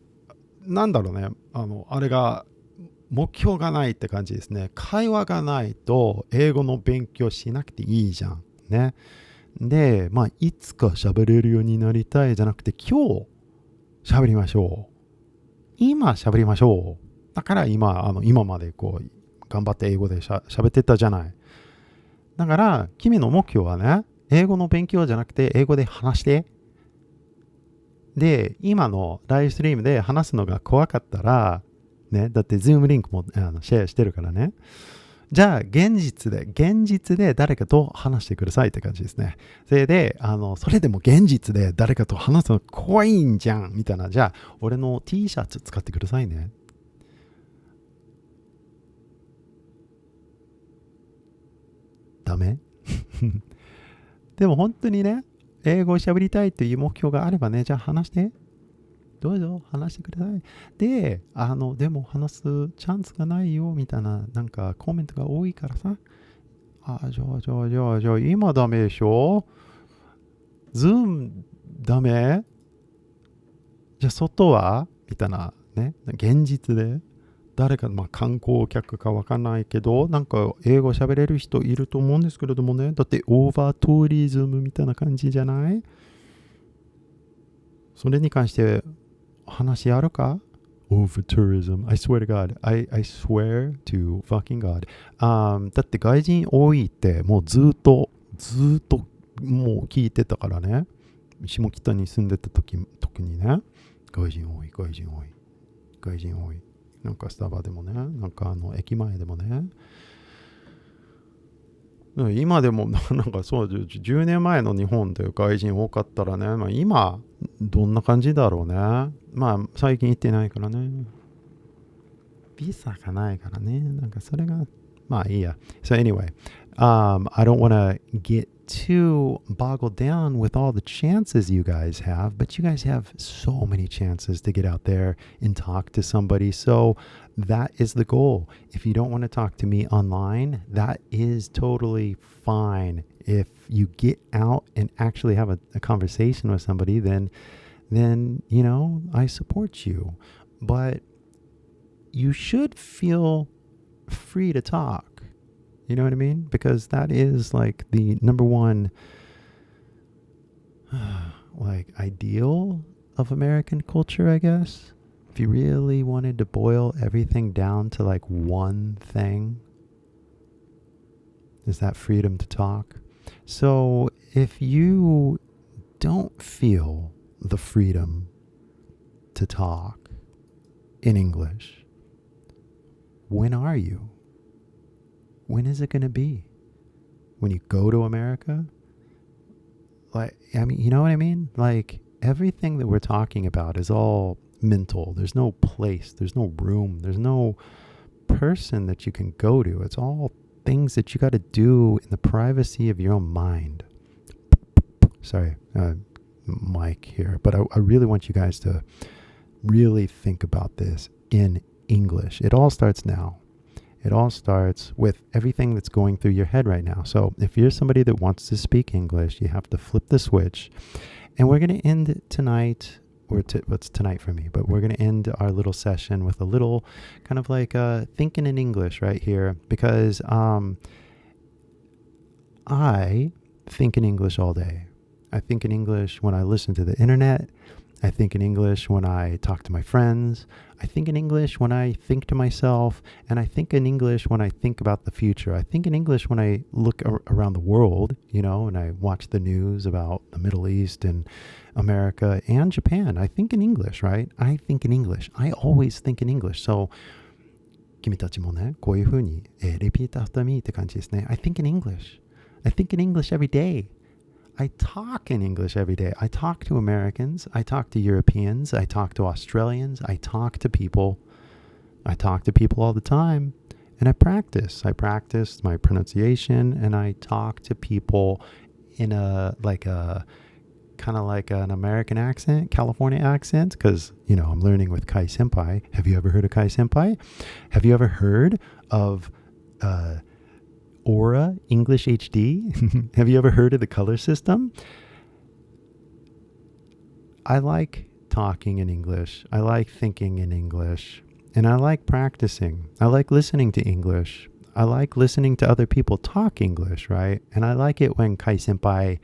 なんだろうね、あれが目標がないって感じですね。会話がないと英語の勉強しなくていいじゃんね。で、まあいつか喋れるようになりたいじゃなくて、今日喋りましょう。今喋りましょう。だから今までこう頑張って英語で喋ってたじゃない。だから君の目標はね、英語の勉強じゃなくて英語で話して。で、今のライブストリームで話すのが怖かったら、ね、だってズームリンクもシェアしてるからね。じゃあ現実で誰かと話してくださいって感じですね。それでそれでも現実で誰かと話すの怖いんじゃんみたいな。じゃあ俺の T シャツ使ってくださいね。ダメでも本当にね、英語を喋りたいという目標があればね、じゃあ話して。どうぞ話してください。で、でも話すチャンスがないよみたいな、なんかコメントが多いからさ。じゃあ、今ダメでしょ？ズームダメ？じゃあ外はみたいなね、現実で。誰か、まあ観光客かわかんないけど、なんか英語喋れる人いると思うんですけれどもね。だってオーバートゥーリズムみたいな感じじゃない？それに関して話あるか？ Over tourism. I swear to God. I swear to fucking God. だって外人多いってもうずっともう聞いてたからね。下北に住んでた時にね。外人多い。なんかスタバでもね。なんか駅前でもね。今でもなんかそう10年前の日本で外人多かったらね、まあ、今どんな感じだろうね。まあ最近行ってないからね。ビザがないからね。なんかそれがまあいいや。So anyway, I don't want to get too boggled down with all the chances you guys have, but you guys have so many chances to get out there and talk to somebody. So that is the goal. If you don't want to talk to me online, that is totally fine. If you get out and actually have a conversation with somebody, then you know, I support you. But you should feel free to talk. You know what I mean? Because that is like the number one like ideal of American culture, I guess. If you really wanted to boil everything down to like one thing, is that freedom to talk. So if you don't feel the freedom to talk in English, when are you? When is it going to be? When you go to America? Like, I mean, you know what I mean? Like, everything that we're talking about is all mental. There's no place, there's no room, there's no person that you can go to. It's all things that you got to do in the privacy of your own mind. Sorry, mic here. But I really want you guys to really think about this in English. It all starts now. It all starts with everything that's going through your head right now. So if you're somebody that wants to speak English, you have to flip the switch. And we're going to end tonight, what's tonight for me, but we're going to end our little session with a little kind of like thinking in English right here. Because I think in English all day. I think in English when I listen to the internet. I think in English when I talk to my friends. I think in English when I think to myself. And I think in English when I think about the future. I think in English when I look around the world, you know, and I watch the news about the Middle East and America and Japan. I think in English, right? I think in English. I always think in English. So, 君たちもね、こういうふうに、repeat after me って感じですね。I think in English. I think in English every day. I talk in English every day. I talk to Americans. I talk to Europeans. I talk to Australians. I talk to people. I talk to people all the time. And I practice. I practice my pronunciation and I talk to people in a kind of like an American accent, California accent, because, you know, I'm learning with Kai Senpai. Have you ever heard of Kai Senpai? Have you ever heard of Aura English HD? Have you ever heard of the color system? I like talking in English. I like thinking in English. And I like practicing. I like listening to English. I like listening to other people talk English, right? And I like it when Kai Senpai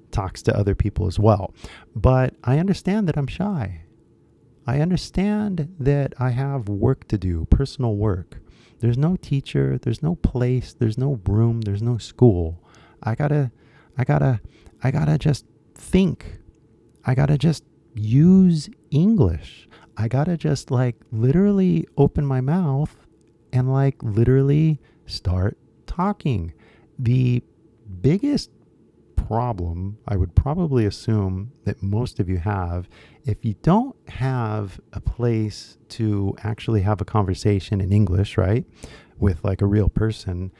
talks to other people as well. But I understand that I'm shy. I understand that I have work to do, personal work. There's no teacher, there's no place, there's no room, there's no school. I gotta just think. I gotta just use English. I gotta just like literally open my mouth and like literally start talking. The biggest problem I would probably assume that most of you have, if you don't have a place to actually have a conversation in English, right, with like a real person,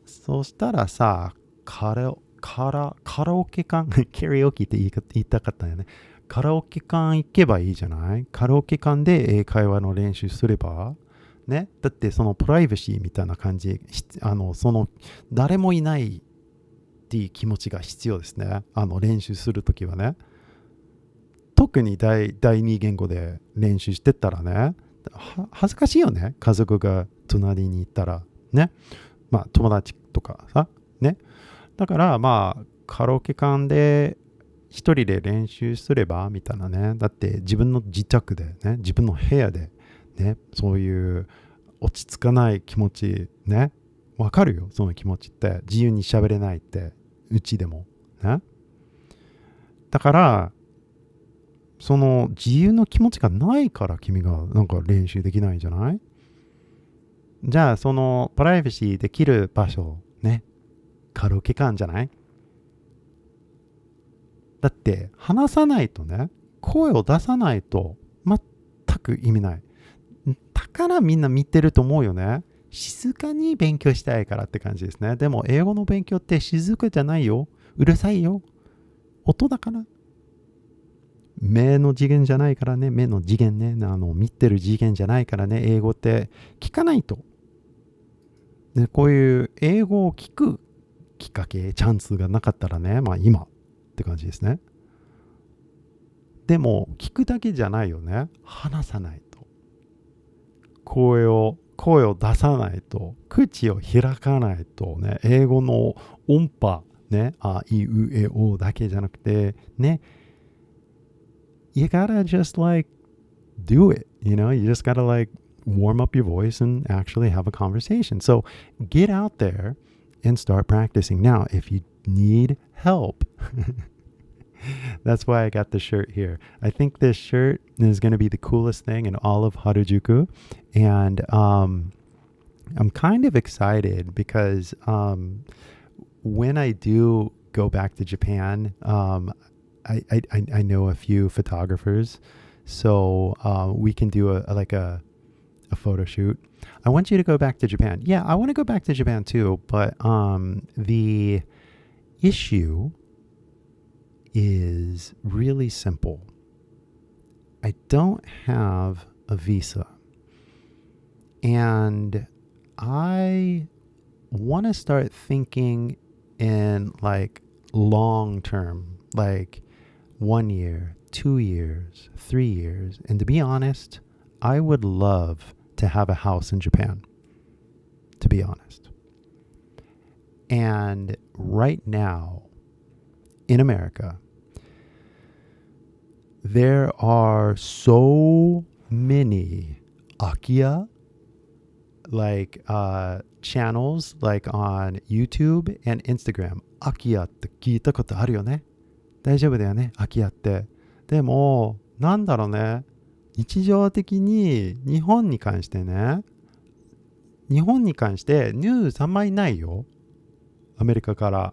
そしたらさ、カラオケ館、カラオケって言いたかったよね。カラオケ館行けばいいじゃない？カラオケ館で英会話の練習すればね。だってそのプライバシーみたいな感じ、その誰もいないっていう気持ちが必要ですね。練習するときはね。特に第二言語で練習してったらね、恥ずかしいよね。家族が隣にいたらね。まあ友達とかさ、ね。だまあカラオケ館で一人で練習すればみたいなね。だって自分の自宅でね、自分の部屋でね、そういう落ち着かない気持ちね。わかるよ、その気持ちって。自由に喋れないって、うちでもね。だからその自由の気持ちがないから君がなんか練習できないんじゃない？じゃあそのプライバシーできる場所ね、軽気感じゃない？だって話さないとね、声を出さないと全く意味ない。だからみんな見てると思うよね。静かに勉強したいからって感じですね。でも英語の勉強って静かじゃないよ。うるさいよ。音だから。目の次元じゃないからね。目の次元ね。見てる次元じゃないからね。英語って聞かないと。で、こういう英語を聞くきっかけ、チャンスがなかったらね、まあ今って感じですね。でも、聞くだけじゃないよね。話さないと。声を出さないと。口を開かないとね。英語の音波、ね。あいうえおだけじゃなくて、ね。You gotta just like do it. You know, you just gotta like warm up your voice and actually have a conversation. So get out there and start practicing. Now, if you need help, that's why I got the shirt here. I think this shirt is going to be the coolest thing in all of Harajuku. And I'm kind of excited because when I do go back to Japan, I know a few photographers. So we can do a photo shoot. I want you to go back to Japan. Yeah, I want to go back to Japan too. But the issue is really simple. I don't have a visa. And I want to start thinking in like long term, like 1 year, 2 years, 3 years. And to be honest, I would love to have a house in Japan, to be honest. And right now in America, there are so many Akia like channels like on YouTube and Instagram. Akia って聞いたことあるよね。大丈夫だよね、Akiaって。でも、なんだろうね。日常的に日本に関してニュースあんまりないよ。アメリカから。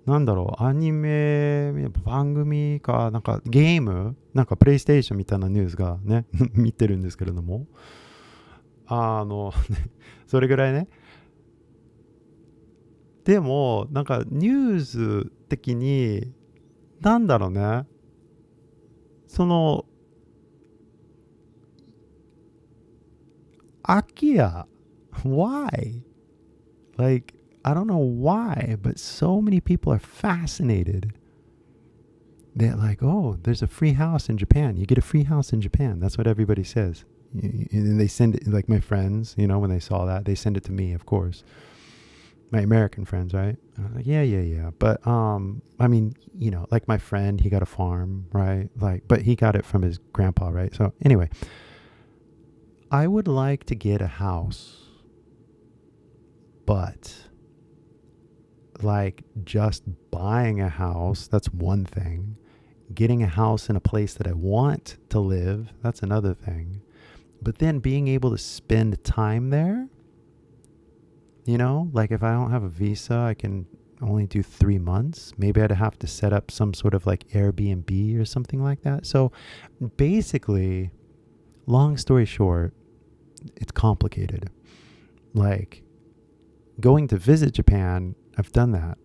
なんだろう、アニメ、番組か、なんかゲーム、なんかプレイステーションみたいなニュースがね、見てるんですけれども。それぐらいね。でも、なんかニュース的に、なんだろうね。その、Akia, why? Like, I don't know why, but so many people are fascinated. They're like, oh, there's a free house in Japan. You get a free house in Japan. That's what everybody says. And they send it, like my friends, you know, when they saw that, they send it to me, of course. My American friends, right? And I was like, yeah. But, I mean, you know, like my friend, he got a farm, right? Like, but he got it from his grandpa, right? So anyway, I would like to get a house, but like just buying a house, that's one thing. Getting a house in a place that I want to live, that's another thing. But then being able to spend time there, you know, like if I don't have a visa, I can only do 3 months. Maybe I'd have to set up some sort of like Airbnb or something like that. So basically, long story short, it's complicated. Like going to visit Japan, I've done that,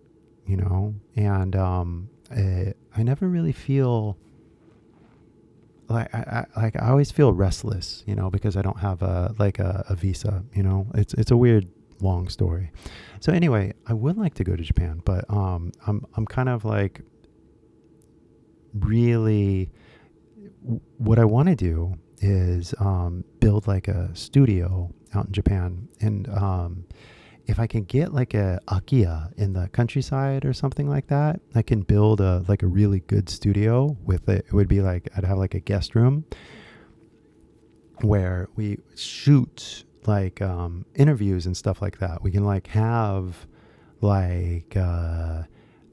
you know, and I never really feel like I always feel restless, you know, because I don't have a visa, you know. It's a weird long story. So anyway, I would like to go to Japan, but I'm kind of like really what I want to do is build like a studio out in Japan, and if I can get like a Akia in the countryside or something like that, I can build a really good studio with it. It would be like, I'd have like a guest room where we shoot like interviews and stuff like that. We can like have like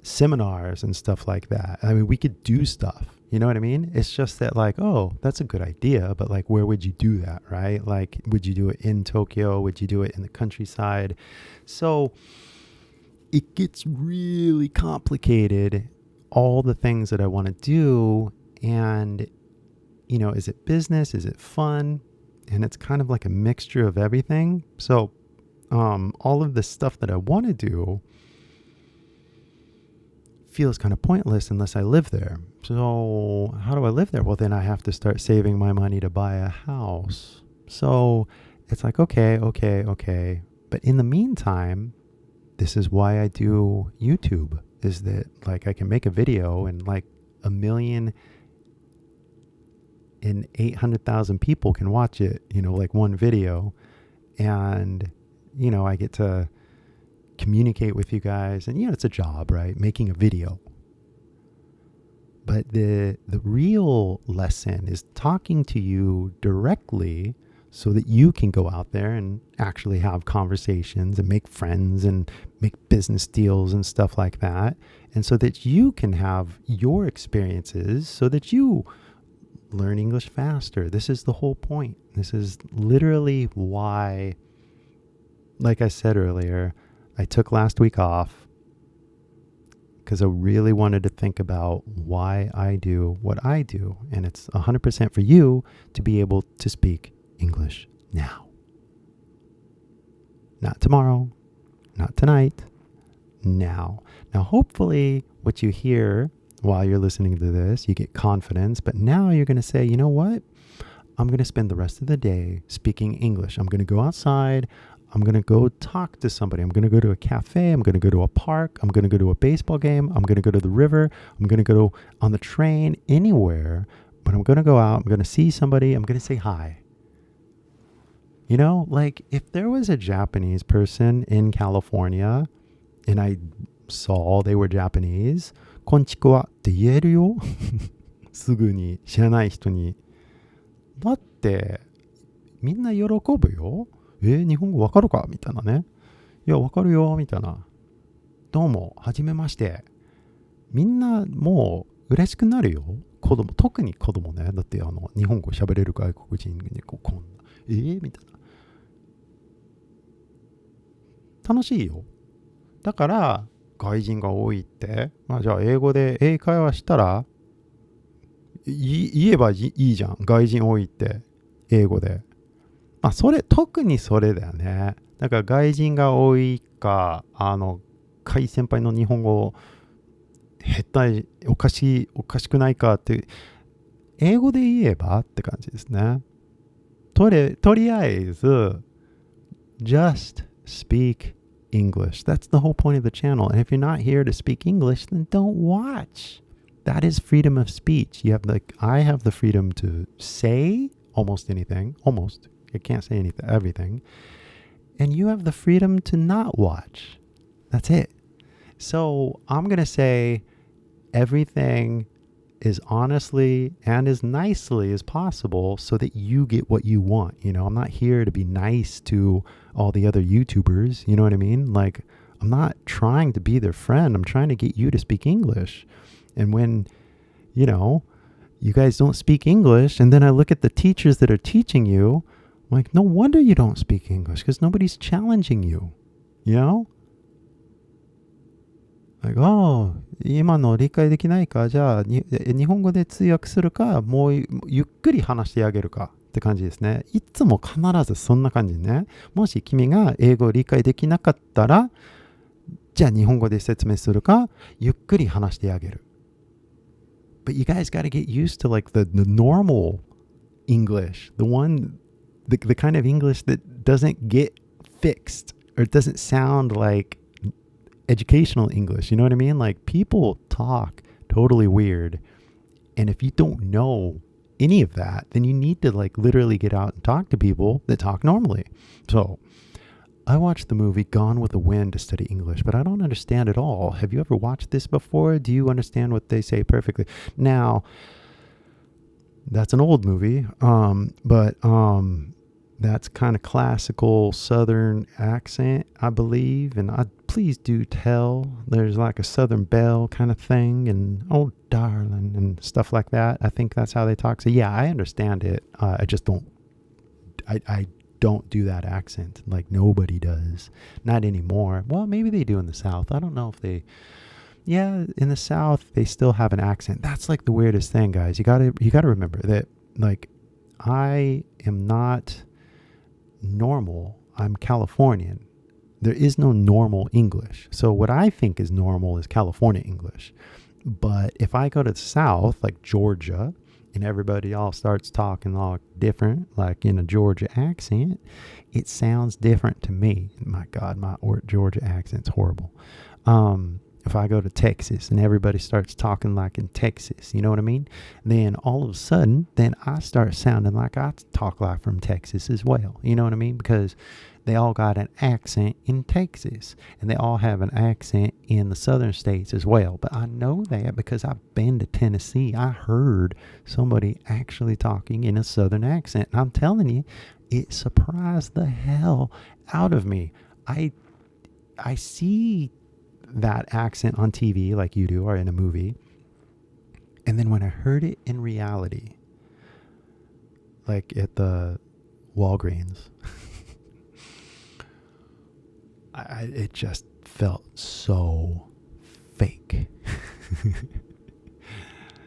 seminars and stuff like that. I mean, we could do stuff. You know what I mean? It's just that like, oh, that's a good idea, but like, where would you do that, right? Like, would you do it in Tokyo? Would you do it in the countryside? So it gets really complicated, all the things that I want to do. And, is it business? Is it fun? And it's kind of like a mixture of everything. So all of the stuff that I want to do feels kind of pointless unless I live there. So how do I live there? Well, then I have to start saving my money to buy a house. So it's like, okay. But in the meantime, this is why I do YouTube, is that like I can make a video and like 1,800,000 people can watch it, like one video. And, I get to communicate with you guys, and it's a job, right? Making a video. But the real lesson is talking to you directly so that you can go out there and actually have conversations and make friends and make business deals and stuff like that. And so that you can have your experiences so that you learn English faster. This is the whole point. This is literally why, like I said earlier, I took last week off because I really wanted to think about why I do what I do. And it's 100% for you to be able to speak English now. Not tomorrow, not tonight, now. Now, hopefully what you hear while you're listening to this, you get confidence, but now you're going to say, you know what? I'm going to spend the rest of the day speaking English. I'm going to go outside. I'm going to go talk to somebody. I'm going to go to a cafe. I'm going to go to a park. I'm going to go to a baseball game. I'm going to go to the river. I'm going to go on the train, anywhere. But I'm going to go out. I'm going to see somebody. I'm going to say hi. Like if there was a Japanese person in California and I saw they were Japanese, こんちくわって言えるよ。すぐに知らない人に。だってみんな喜ぶよ。日本語わかるかみたいなね。いや、わかるよみたいな。どうも、はじめまして。みんなもう嬉しくなるよ。特に子供ね。だって日本語喋れる外国人にこんな。みたいな。楽しいよ。だから外人が多いって、じゃあ英語で英会話したら言えばいいじゃん。外人多いって英語で。特にそれだよね。だから外人が多いか、海先輩の日本語下手おかしくないかって英語で言えばって感じですね。とりあえず just speak English. That's the whole point of the channel. And if you're not here to speak English, then don't watch. That is freedom of speech. I have the freedom to say almost anything. Almost. I can't say everything. And you have the freedom to not watch. That's it. So I'm going to say everything as honestly and as nicely as possible so that you get what you want. I'm not here to be nice to all the other YouTubers. You know what I mean? Like, I'm not trying to be their friend. I'm trying to get you to speak English. And when, you guys don't speak English, and then I look at the teachers that are teaching you, I'm like, no wonder you don't speak English, because nobody's challenging you. Like, 今の理解できないか、じゃあ日本語で通訳するか、もうゆっくり話してあげるかって感じですね。いつも必ずそんな感じね。もし君が英語を理解できなかったら、じゃあ日本語で説明するか、ゆっくり話してあげる。But you guys got to get used to like the normal English, the kind of English that doesn't get fixed or it doesn't sound like educational English. You know what I mean? Like people talk totally weird. And if you don't know any of that, then you need to like literally get out and talk to people that talk normally. So I watched the movie Gone with the Wind to study English, but I don't understand it all. Have you ever watched this before? Do you understand what they say perfectly? Now, that's an old movie, but that's kind of classical Southern accent, I believe. And please do tell. There's like a Southern belle kind of thing, and oh, darling, and stuff like that. I think that's how they talk. So yeah, I understand it. I just don't. I don't do that accent. Like nobody does. Not anymore. Well, maybe they do in the South. I don't know if they... Yeah, in the South, they still have an accent. That's like the weirdest thing, guys. You gotta remember that, like, I am not normal. I'm Californian. There is no normal English. So what I think is normal is California English. But if I go to the South, like Georgia, and everybody all starts talking all different, like in a Georgia accent, it sounds different to me. My God, my Georgia accent's horrible. If I go to Texas and everybody starts talking like in Texas, you know what I mean? Then all of a sudden, then I start sounding like I talk like from Texas as well. You know what I mean? Because they all got an accent in Texas and they all have an accent in the southern states as well. But I know that because I've been to Tennessee. I heard somebody actually talking in a southern accent. And I'm telling you, it surprised the hell out of me. I see that accent on TV like you do or in a movie. And then when I heard it in reality, like at the Walgreens, it just felt so fake.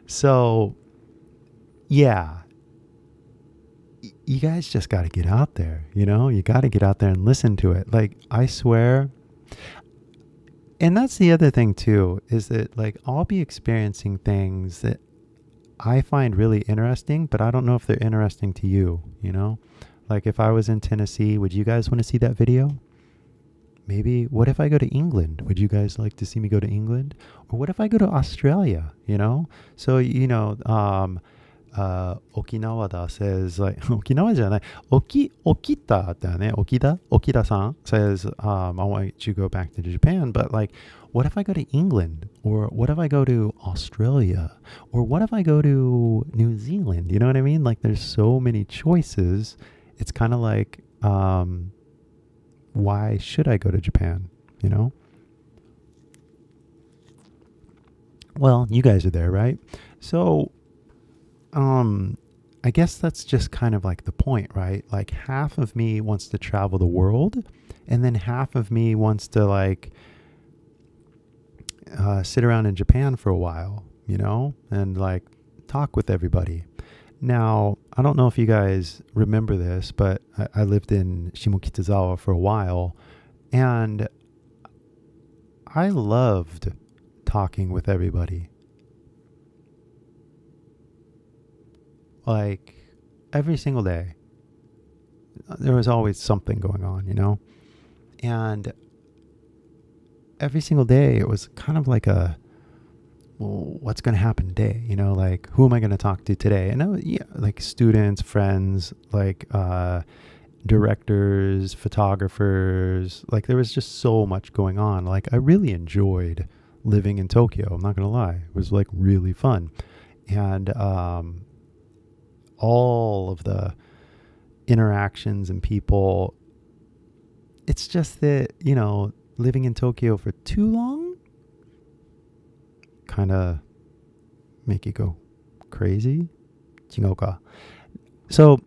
So, yeah, you guys just got to get out there, you know? You got to get out there and listen to it. Like, I swear... And that's the other thing too, is that like I'll be experiencing things that I find really interesting, but I don't know if they're interesting to you, you know? Like if I was in Tennessee, would you guys want to see that video? Maybe, what if I go to England? Would you guys like to see me go to England? Or what if I go to Australia, you know? So, you know, Okinawa da says like, Okinawa じゃない, Okita だね, Okita-san says, I want you to go back to Japan, but like, what if I go to England? Or what if I go to Australia? Or what if I go to New Zealand? You know what I mean? Like there's so many choices. It's kind of like, why should I go to Japan? You know? Well, you guys are there, right? So, I guess that's just kind of like the point, right? Like half of me wants to travel the world, and then half of me wants to like sit around in Japan for a while, you know, and like talk with everybody. Now, I don't know if you guys remember this, but I lived in Shimokitazawa for a while, and I loved talking with everybody. Like every single day, there was always something going on, you know? And every single day, it was kind of like a, well, what's going to happen today? You know, like, who am I going to talk to today? And I was, yeah, like students, friends, like directors, photographers, like there was just so much going on. Like I really enjoyed living in Tokyo. I'm not going to lie. It was like really fun. And, all of the interactions and people, it's just that, you know, living in Tokyo for too long kind of make you go crazy. 違うか. So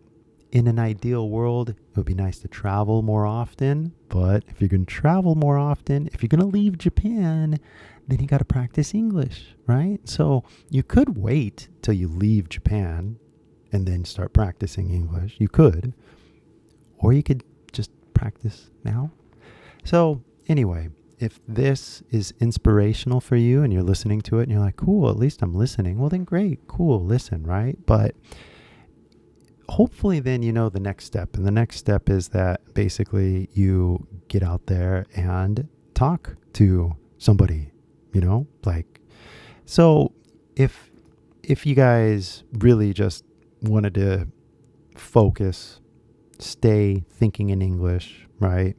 in an ideal world, it would be nice to travel more often, but if you're going to travel more often, if you're going to leave Japan, then you got to practice English, right? So you could wait till you leave Japan and then start practicing English. You could. Or you could just practice now. So anyway, if this is inspirational for you and you're listening to it and you're like, cool, at least I'm listening, well then great, cool, listen, right? But hopefully then you know the next step. And the next step is that basically you get out there and talk to somebody, you know? Like, so if you guys really just wanted to focus, stay thinking in English, right?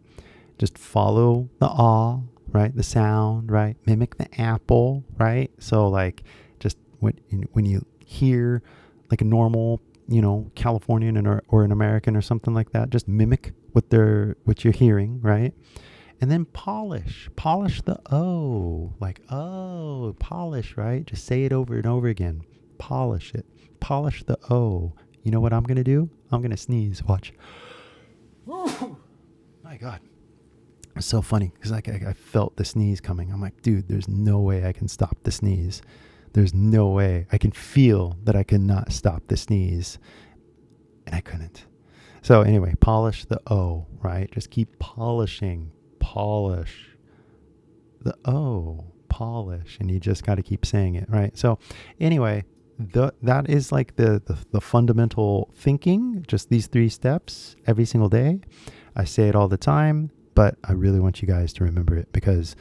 Just follow the ah, right? The sound, right? Mimic the apple, right? So like just when you hear like a normal, you know, Californian or an American or something like that, just mimic what you're hearing, right? And then polish the O, like, oh, polish, right? Just say it over and over again. Polish it. Polish the O. You know what I'm going to do? I'm going to sneeze. Watch. My God. It's so funny because like I felt the sneeze coming. I'm like, dude, there's no way I can stop the sneeze. There's no way. I can feel that I cannot stop the sneeze. And I couldn't. So anyway, polish the O, right? Just keep polishing. Polish the O. Polish. And you just got to keep saying it, right? So anyway, that is like the fundamental thinking. Just these 3 steps every single day. I say it all the time. But I really want you guys to remember it because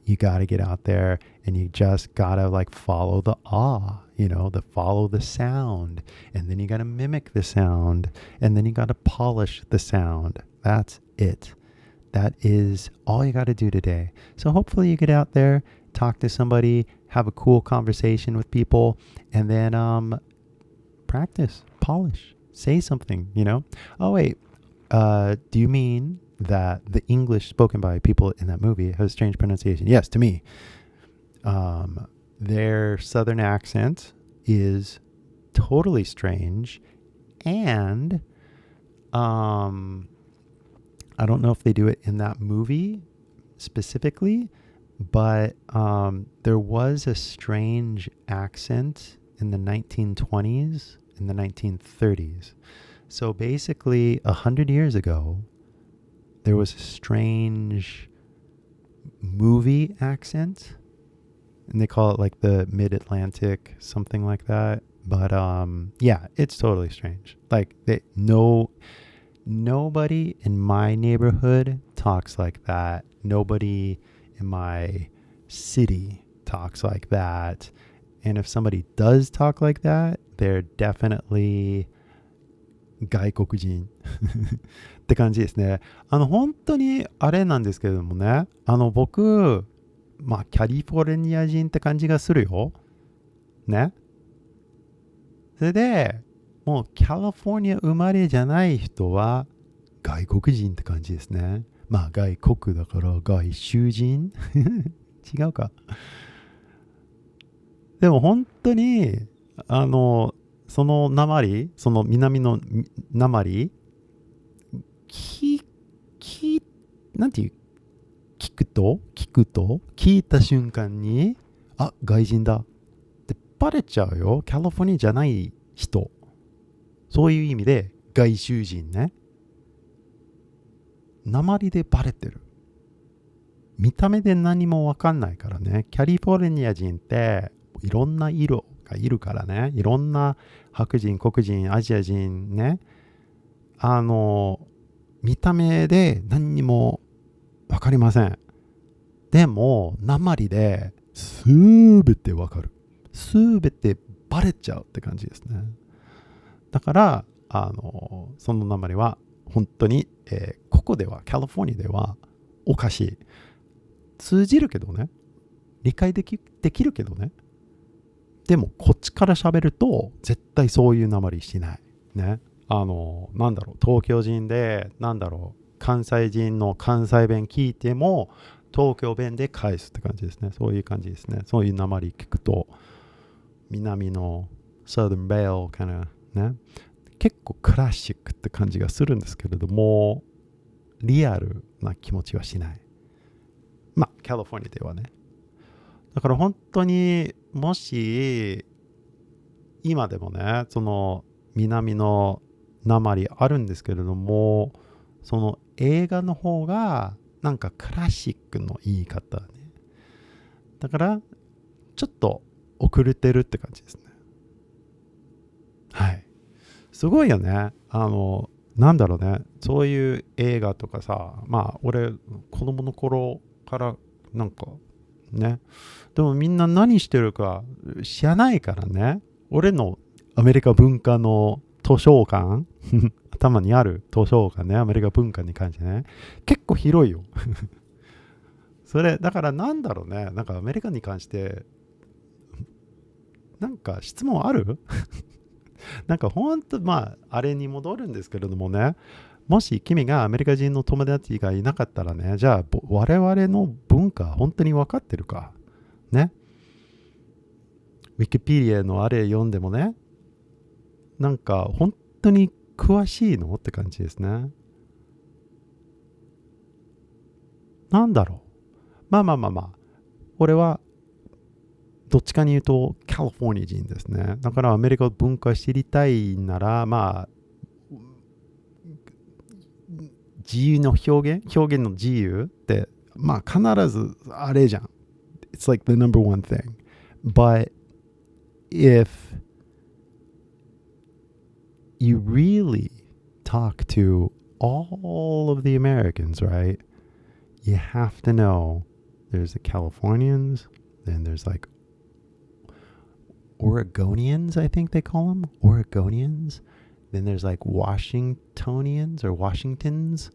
you got to get out there and you just got to like follow the follow the sound. And then you got to mimic the sound. And then you got to polish the sound. That's it. That is all you got to do today. So hopefully you get out there, talk to somebody, have a cool conversation with people, and then practice, polish, say something, Oh, wait, do you mean that the English spoken by people in that movie has strange pronunciation? Yes, to me. Their southern accent is totally strange, and I don't know if they do it in that movie specifically, but there was a strange accent in the 1920s, in the 1930s. So basically, 100 years ago, there was a strange movie accent, and they call it like the mid-Atlantic, something like that. But yeah, it's totally strange. Like nobody in my neighborhood talks like that. Nobody in my city talks like that. And if somebody does talk like that, they're definitely 外国人って感じですね。本当にあれなんですけれどもね、僕、キャリフォルニア人って感じがするよ。ね。それで、もうカリフォルニア生まれじゃない人は外国人って感じですね。外国だから外州人違うか。でも本当に、その訛、その南の訛、なんていう、聞くと、聞いた瞬間に、あ、外人だってバレちゃうよ。カリフォルニアじゃない人。そういう意味で、外州人ね。訛でバレてる。見た目で何もわかんないからね。カリフォルニア人って、いろんな色がいるからね。いろんな白人、黒人、アジア人ね。見た目で何にもわかりません。でも、訛で、すべてわかる。すべてバレちゃうって感じですね。だから、その訛は、本当に、ここでは、カリフォルニアでは、おかしい。通じるけどね。理解できるけどね。でも、こっちから喋ると、絶対そういう訛りしない。ね。なんだろう、東京人で、なんだろう、関西人の関西弁聞いても、東京弁で返すって感じですね。そういう感じですね。そういう訛り聞くと、南の Southern Belle kind of ね、結構クラシックって感じがするんですけれども、リアルな気持ちはしない。カリフォルニアではね。だから本当にもし今でもね、その南の訛りあるんですけれども、その映画の方がなんかクラシックの言い方ね。だからちょっと遅れてるって感じですね。はい。すごいよね。なんだろうね。そういう映画とかさ、俺子供の頃からなんかね、でもみんな何してるか知らないからね。俺のアメリカ文化の図書館頭にある図書館ね、アメリカ文化に関してね、結構広いよそれだからなんだろうね、なんかアメリカに関してなんか質問あるなんかほんとあれに戻るんですけれどもね、もし君がアメリカ人の友達がいなかったらね、じゃあ我々の文化本当に分かってるかね。ウィキペディアのあれ読んでもね、なんか本当に詳しいのって感じですね。なんだろう。まあ。俺はどっちかに言うとカリフォルニア人ですね。だからアメリカ文化知りたいなら、自由の表現の自由って、必ずあれじゃん。It's like the number one thing. But if you really talk to all of the Americans, right? You have to know there's the Californians, then there's like Oregonians, I think they call them. Oregonians. Then there's like Washingtonians or Washingtons,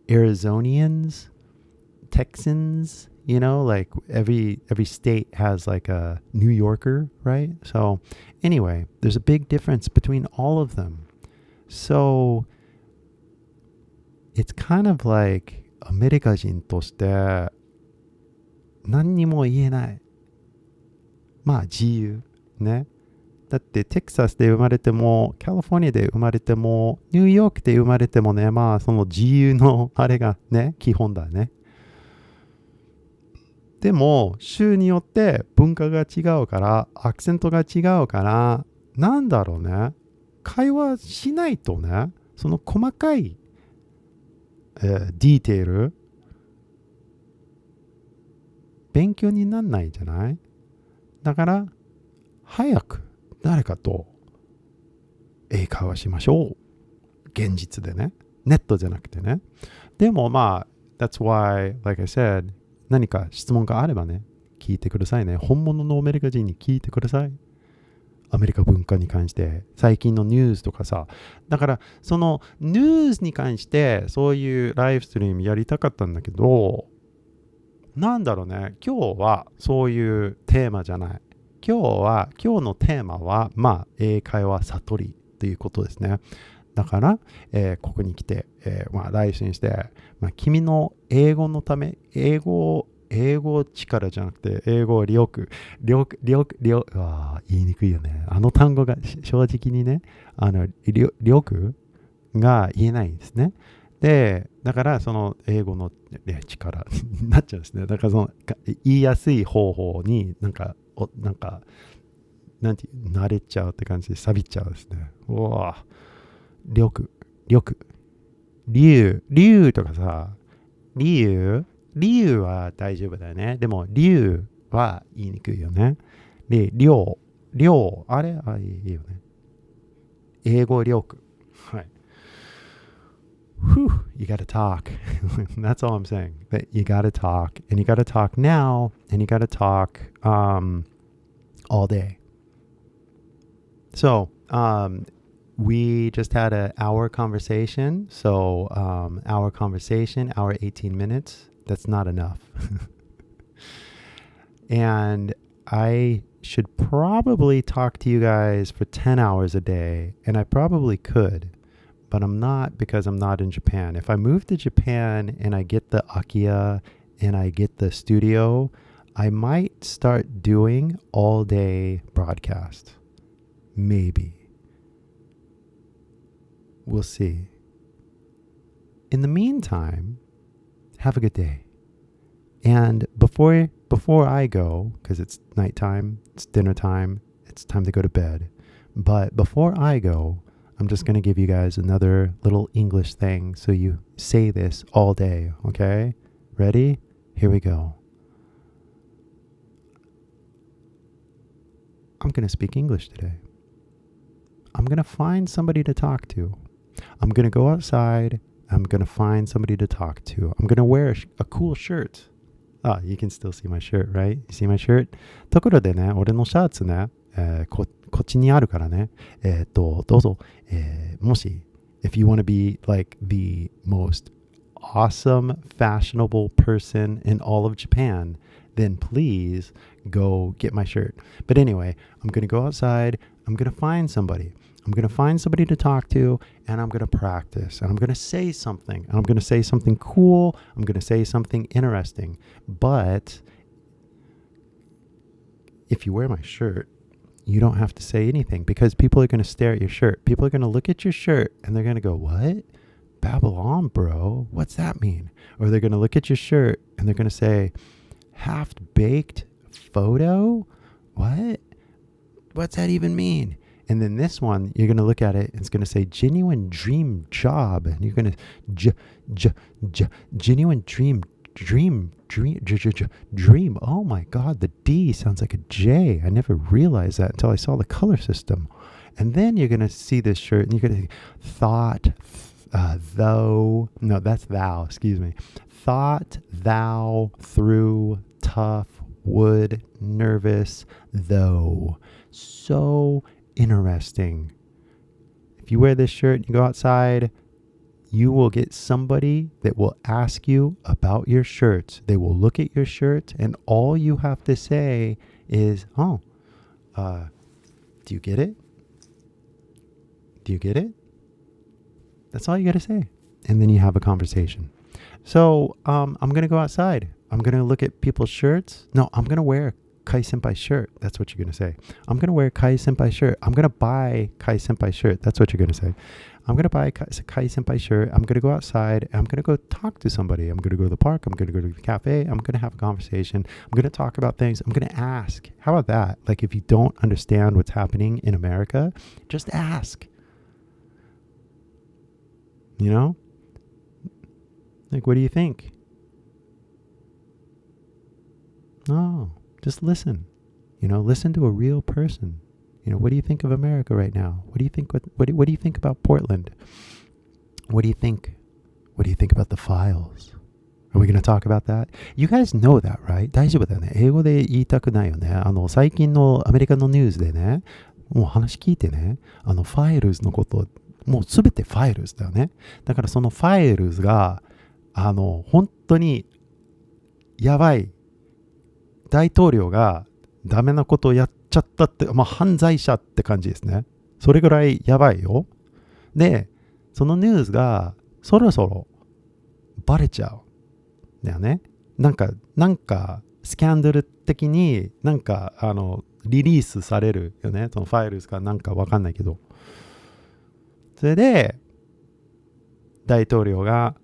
Arizonians, Texans, like every state has like a New Yorker, right? So anyway, there's a big difference between all of them. So it's kind of like アメリカ人として何にも言えない。自由ね。だってテキサスで生まれてもカリフォルニアで生まれてもニューヨークで生まれてもね、その自由のあれがね、基本だね。でも州によって文化が違うから、アクセントが違うから、なんだろうね、会話しないとね、その細かい、ディテール勉強にならないじゃない。だから早く誰かと英会話しましょう。現実でね。ネットじゃなくてね。でもthat's why, like I said, 何か質問があればね、聞いてくださいね。本物のアメリカ人に聞いてください。アメリカ文化に関して、最近のニュースとかさ。だから、そのニュースに関して、そういうライブストリームやりたかったんだけど、なんだろうね、今日はそういうテーマじゃない。今日のテーマは、英会話悟りということですね。だから、ここに来て、来信して、君の英語のため、英語力じゃなくて、英語力、言いにくいよね。あの単語が正直にね、力が言えないんですね。で、だからその英語の、力になっちゃうんですね。だからその言いやすい方法に慣れちゃうって感じで錆びちゃうんですね。力、竜とかさ、竜は大丈夫だよね。でも竜は言いにくいよね。で、量、あれいいよね。英語力。はい。You gotta talk. That's all I'm saying. That you gotta talk, and you gotta talk now, and you gotta talk all day. So we just had an hour conversation. So hour conversation, hour 18 minutes. That's not enough. And I should probably talk to you guys for 10 hours a day, and I probably could. But I'm not, because I'm not in Japan. If I move to Japan and I get the Akiya and I get the studio, I might start doing all day broadcast. Maybe. We'll see. In the meantime, have a good day. And before I go, because it's nighttime, it's dinner time, it's time to go to bed. But before I go, I'm just going to give you guys another little English thing so you say this all day, okay? Ready? Here we go. I'm going to speak English today. I'm going to find somebody to talk to. I'm going to go outside. I'm going to find somebody to talk to. I'm going to wear a cool shirt. You can still see my shirt, right? You see my shirt? ところでね、俺のシャツね、こっちにあるからね。どうぞ。もし、if you want to be like the most awesome, fashionable person in all of Japan, then please go get my shirt. But anyway, I'm going to go outside. I'm going to find somebody. I'm going to find somebody to talk to, and I'm going to practice. And I'm going to say something. And I'm going to say something cool. I'm going to say something interesting. But if you wear my shirt, you don't have to say anything because people are going to stare at your shirt. People are going to look at your shirt and they're going to go, what? babble on, bro. What's that mean? Or they're going to look at your shirt and they're going to say, half-baked photo? What? What's that even mean? And then this one, you're going to look at it, and it's going to say genuine dream job. And you're going to, genuine dream. Oh my God, the D sounds like a J. I never realized that until I saw the color system. And then you're going to see this shirt, and you're going to thought, though. No, that's thou, excuse me. Thought, thou, through, tough, would, nervous, though. So interesting. If you wear this shirt and you go outside, you will get somebody that will ask you about your shirts. They will look at your shirt, and all you have to say is, do you get it? Do you get it? That's all you got to say. And then you have a conversation. So I'm going to go outside. I'm going to look at people's shirts. No, I'm going to wear Kai Senpai shirt. That's what you're going to say. I'm going to wear Kai Senpai shirt. I'm going to buy Kai Senpai shirt. That's what you're going to say. I'm going to buy Kai Senpai shirt. I'm going to go outside. I'm going to go talk to somebody. I'm going to go to the park. I'm going to go to the cafe. I'm going to have a conversation. I'm going to talk about things. I'm going to ask. How about that? Like, if you don't understand what's happening in America, just ask. You know? Like, what do you think? No, just listen. You know, listen to a real person. You know, what do you think of America right now? What do you think? What do you think about Portland? What do you think? What do you think about the files? Are we going to talk about that? You guys know that, right? 大丈夫だよね。英語で言いたくないよね。最近のアメリカのニュースでね、もう話聞いてね、ファイルズのこと、もうすべてファイルズだよね。だからそのファイルズが、本当にやばい大統領がダメなことをやっちゃったって、犯罪者って感じですね。それぐらいやばいよ。で、そのニュースがそろそろバレちゃう。だよね。なんかスキャンダル的にリリースされるよね。そのファイルズかなんかわかんないけど。それで、大統領が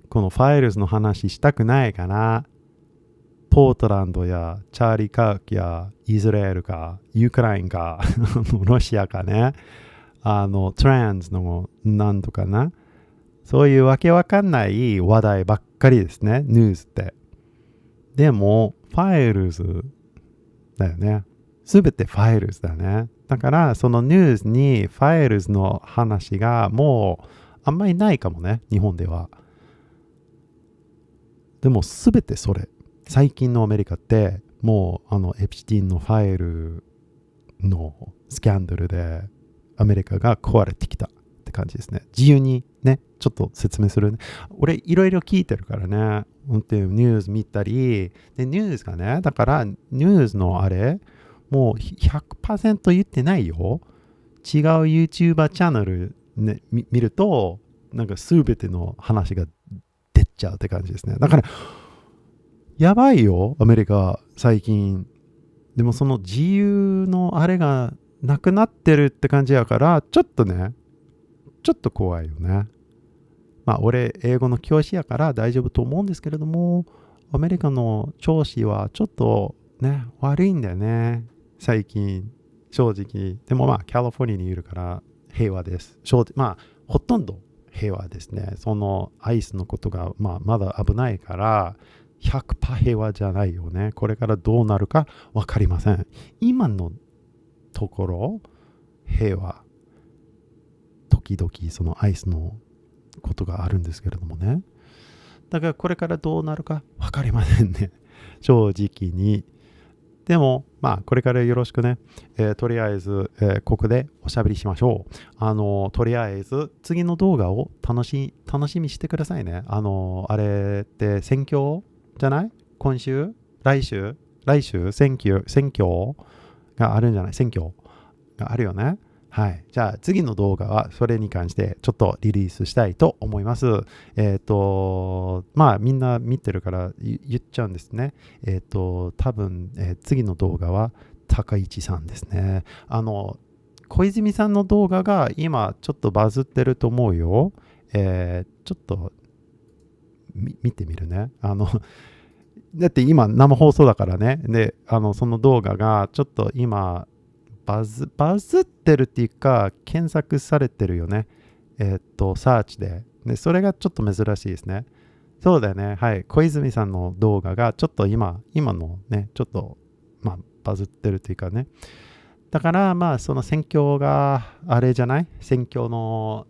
このファイルズの話したくないから、ポートランドやチャーリー・カークやイスラエルかユークラインかロシアかね、トランスのなんとかな、そういうわけわかんない話題ばっかりですね、ニュースって。でもファイルズだよね。すべてファイルズだね。だからそのニュースにファイルズの話がもうあんまりないかもね、日本では。でもすべてそれ。最近のアメリカってもうエプスティンのファイルのスキャンダルでアメリカが壊れてきたって感じですね。自由にね、ちょっと説明するね。俺いろいろ聞いてるからね、ニュース見たりで、ニュースがね、だからニュースのあれもう 100% 言ってないよ。違う YouTuber チャンネル、ね、見るとなんか全ての話が出ちゃうって感じですね。だからやばいよ、アメリカ最近。でもその自由のあれがなくなってるって感じやから、ちょっと怖いよね。俺英語の教師やから大丈夫と思うんですけれども、アメリカの調子はちょっとね、悪いんだよね、最近、正直。でもカリフォルニアにいるから平和です。正直、ほとんど平和ですね。そのアイスのことが、まだ危ないから、100% 平和じゃないよね。これからどうなるか分かりません。今のところ平和。時々そのアイスのことがあるんですけれどもね。だからこれからどうなるか分かりませんね。正直に。でもこれからよろしくね。とりあえず、ここでおしゃべりしましょう。とりあえず次の動画を楽しみしてくださいね。あれって選挙じゃない？今週？来週選挙があるんじゃない？選挙があるよね。はい。じゃあ次の動画はそれに関してちょっとリリースしたいと思います。みんな見てるから言っちゃうんですね。多分、次の動画は高市さんですね。小泉さんの動画が今ちょっとバズってると思うよ。ちょっと見てみるね。だって今生放送だからね。で、その動画がちょっと今バズってるっていうか、検索されてるよね。サーチで。で、それがちょっと珍しいですね。そうだよね。はい。小泉さんの動画がちょっと今のね、ちょっと、バズってるというかね。だから、その選挙があれじゃない選挙の、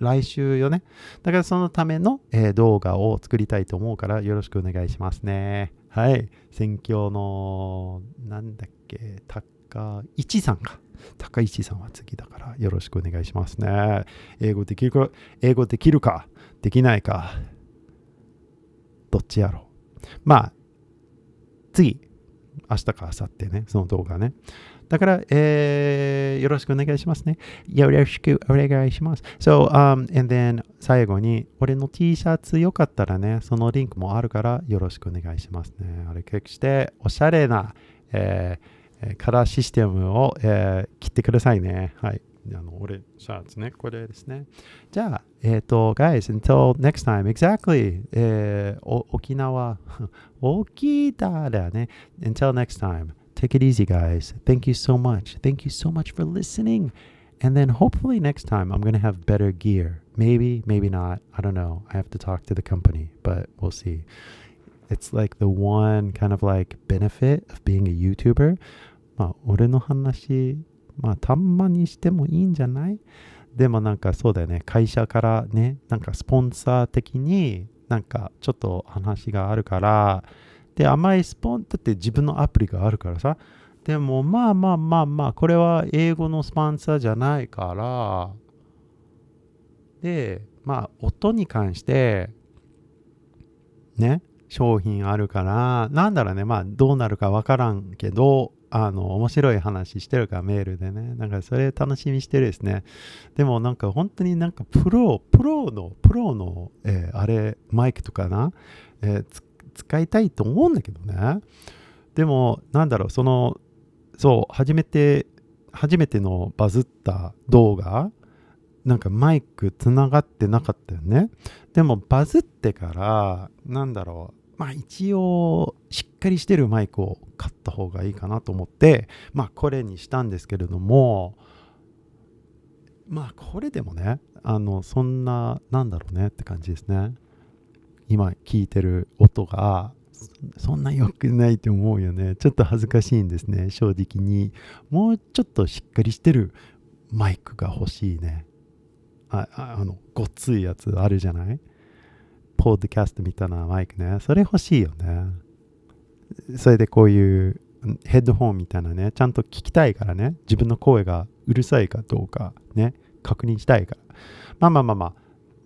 来週よね。だからそのための、動画を作りたいと思うからよろしくお願いしますね。はい。選挙の、なんだっけ、高市さんか。高市さんは次だからよろしくお願いしますね。英語できるかできないか。どっちやろう。次。明日か明後日ね、その動画ね。だから、よろしくお願いしますね。よろしくお願いします。So, and then 最後に、俺の T シャツよかったらね、そのリンクもあるからよろしくお願いしますね。あれクリックして、おしゃれな、カラーシステムを、切ってくださいね。はい。俺、シャツね、これですね。じゃあ、guys, until next time, exactly, 沖縄、沖縄だよね。Until next time, take it easy, guys. Thank you so much. Thank you so much for listening. And then hopefully next time I'm going to have better gear. Maybe, maybe not. I don't know. I have to talk to the company, but we'll see. It's like the one kind of like benefit of being a YouTuber. 俺の話、たんまにしてもいいんじゃない？でもなんかそうだよね。会社からね、なんかスポンサー的になんかちょっと話があるから、で、甘いだって自分のアプリがあるからさ。でもこれは英語のスポンサーじゃないから、で、音に関して、ね、商品あるから、なんだろうね、どうなるかわからんけど、面白い話してるからメールでね。なんかそれ楽しみにしてるですね。でもなんか本当になんかプロの、あれ、マイクとかな、使いたいと思うんだけどね。でも、なんだろう、初めてのバズった動画、なんかマイクつながってなかったよね。でもバズってから、なんだろう、一応しっかりしてるマイクを買った方がいいかなと思って、これにしたんですけれども、これでもね、そんな、なんだろうねって感じですね。今聞いてる音が、そんな良くないと思うよね。ちょっと恥ずかしいんですね、正直に。もうちょっとしっかりしてるマイクが欲しいね。ごっついやつあるじゃない？ポッドキャストみたいなマイクね。それ欲しいよね。それでこういうヘッドホンみたいなね、ちゃんと聞きたいからね。自分の声がうるさいかどうかね、確認したいから。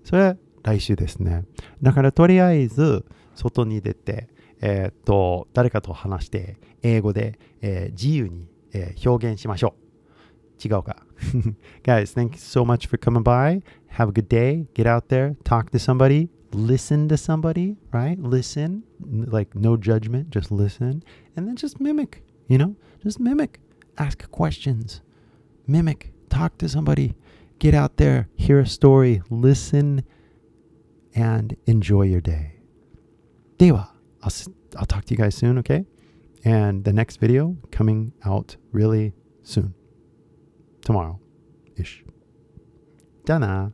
それは来週ですね。だからとりあえず、外に出て、誰かと話して、英語で、自由に、表現しましょう。違うか。Guys, thank you so much for coming by. Have a good day. Get out there. Talk to somebody. Listen to somebody, right? Listen. Like no judgment. Just listen. And then just mimic, Just mimic. Ask questions. Mimic. Talk to somebody. Get out there. Hear a story. Listen. And enjoy your day. では、I'll talk to you guys soon, okay? And the next video coming out really soon. Tomorrow-ish. じゃあな。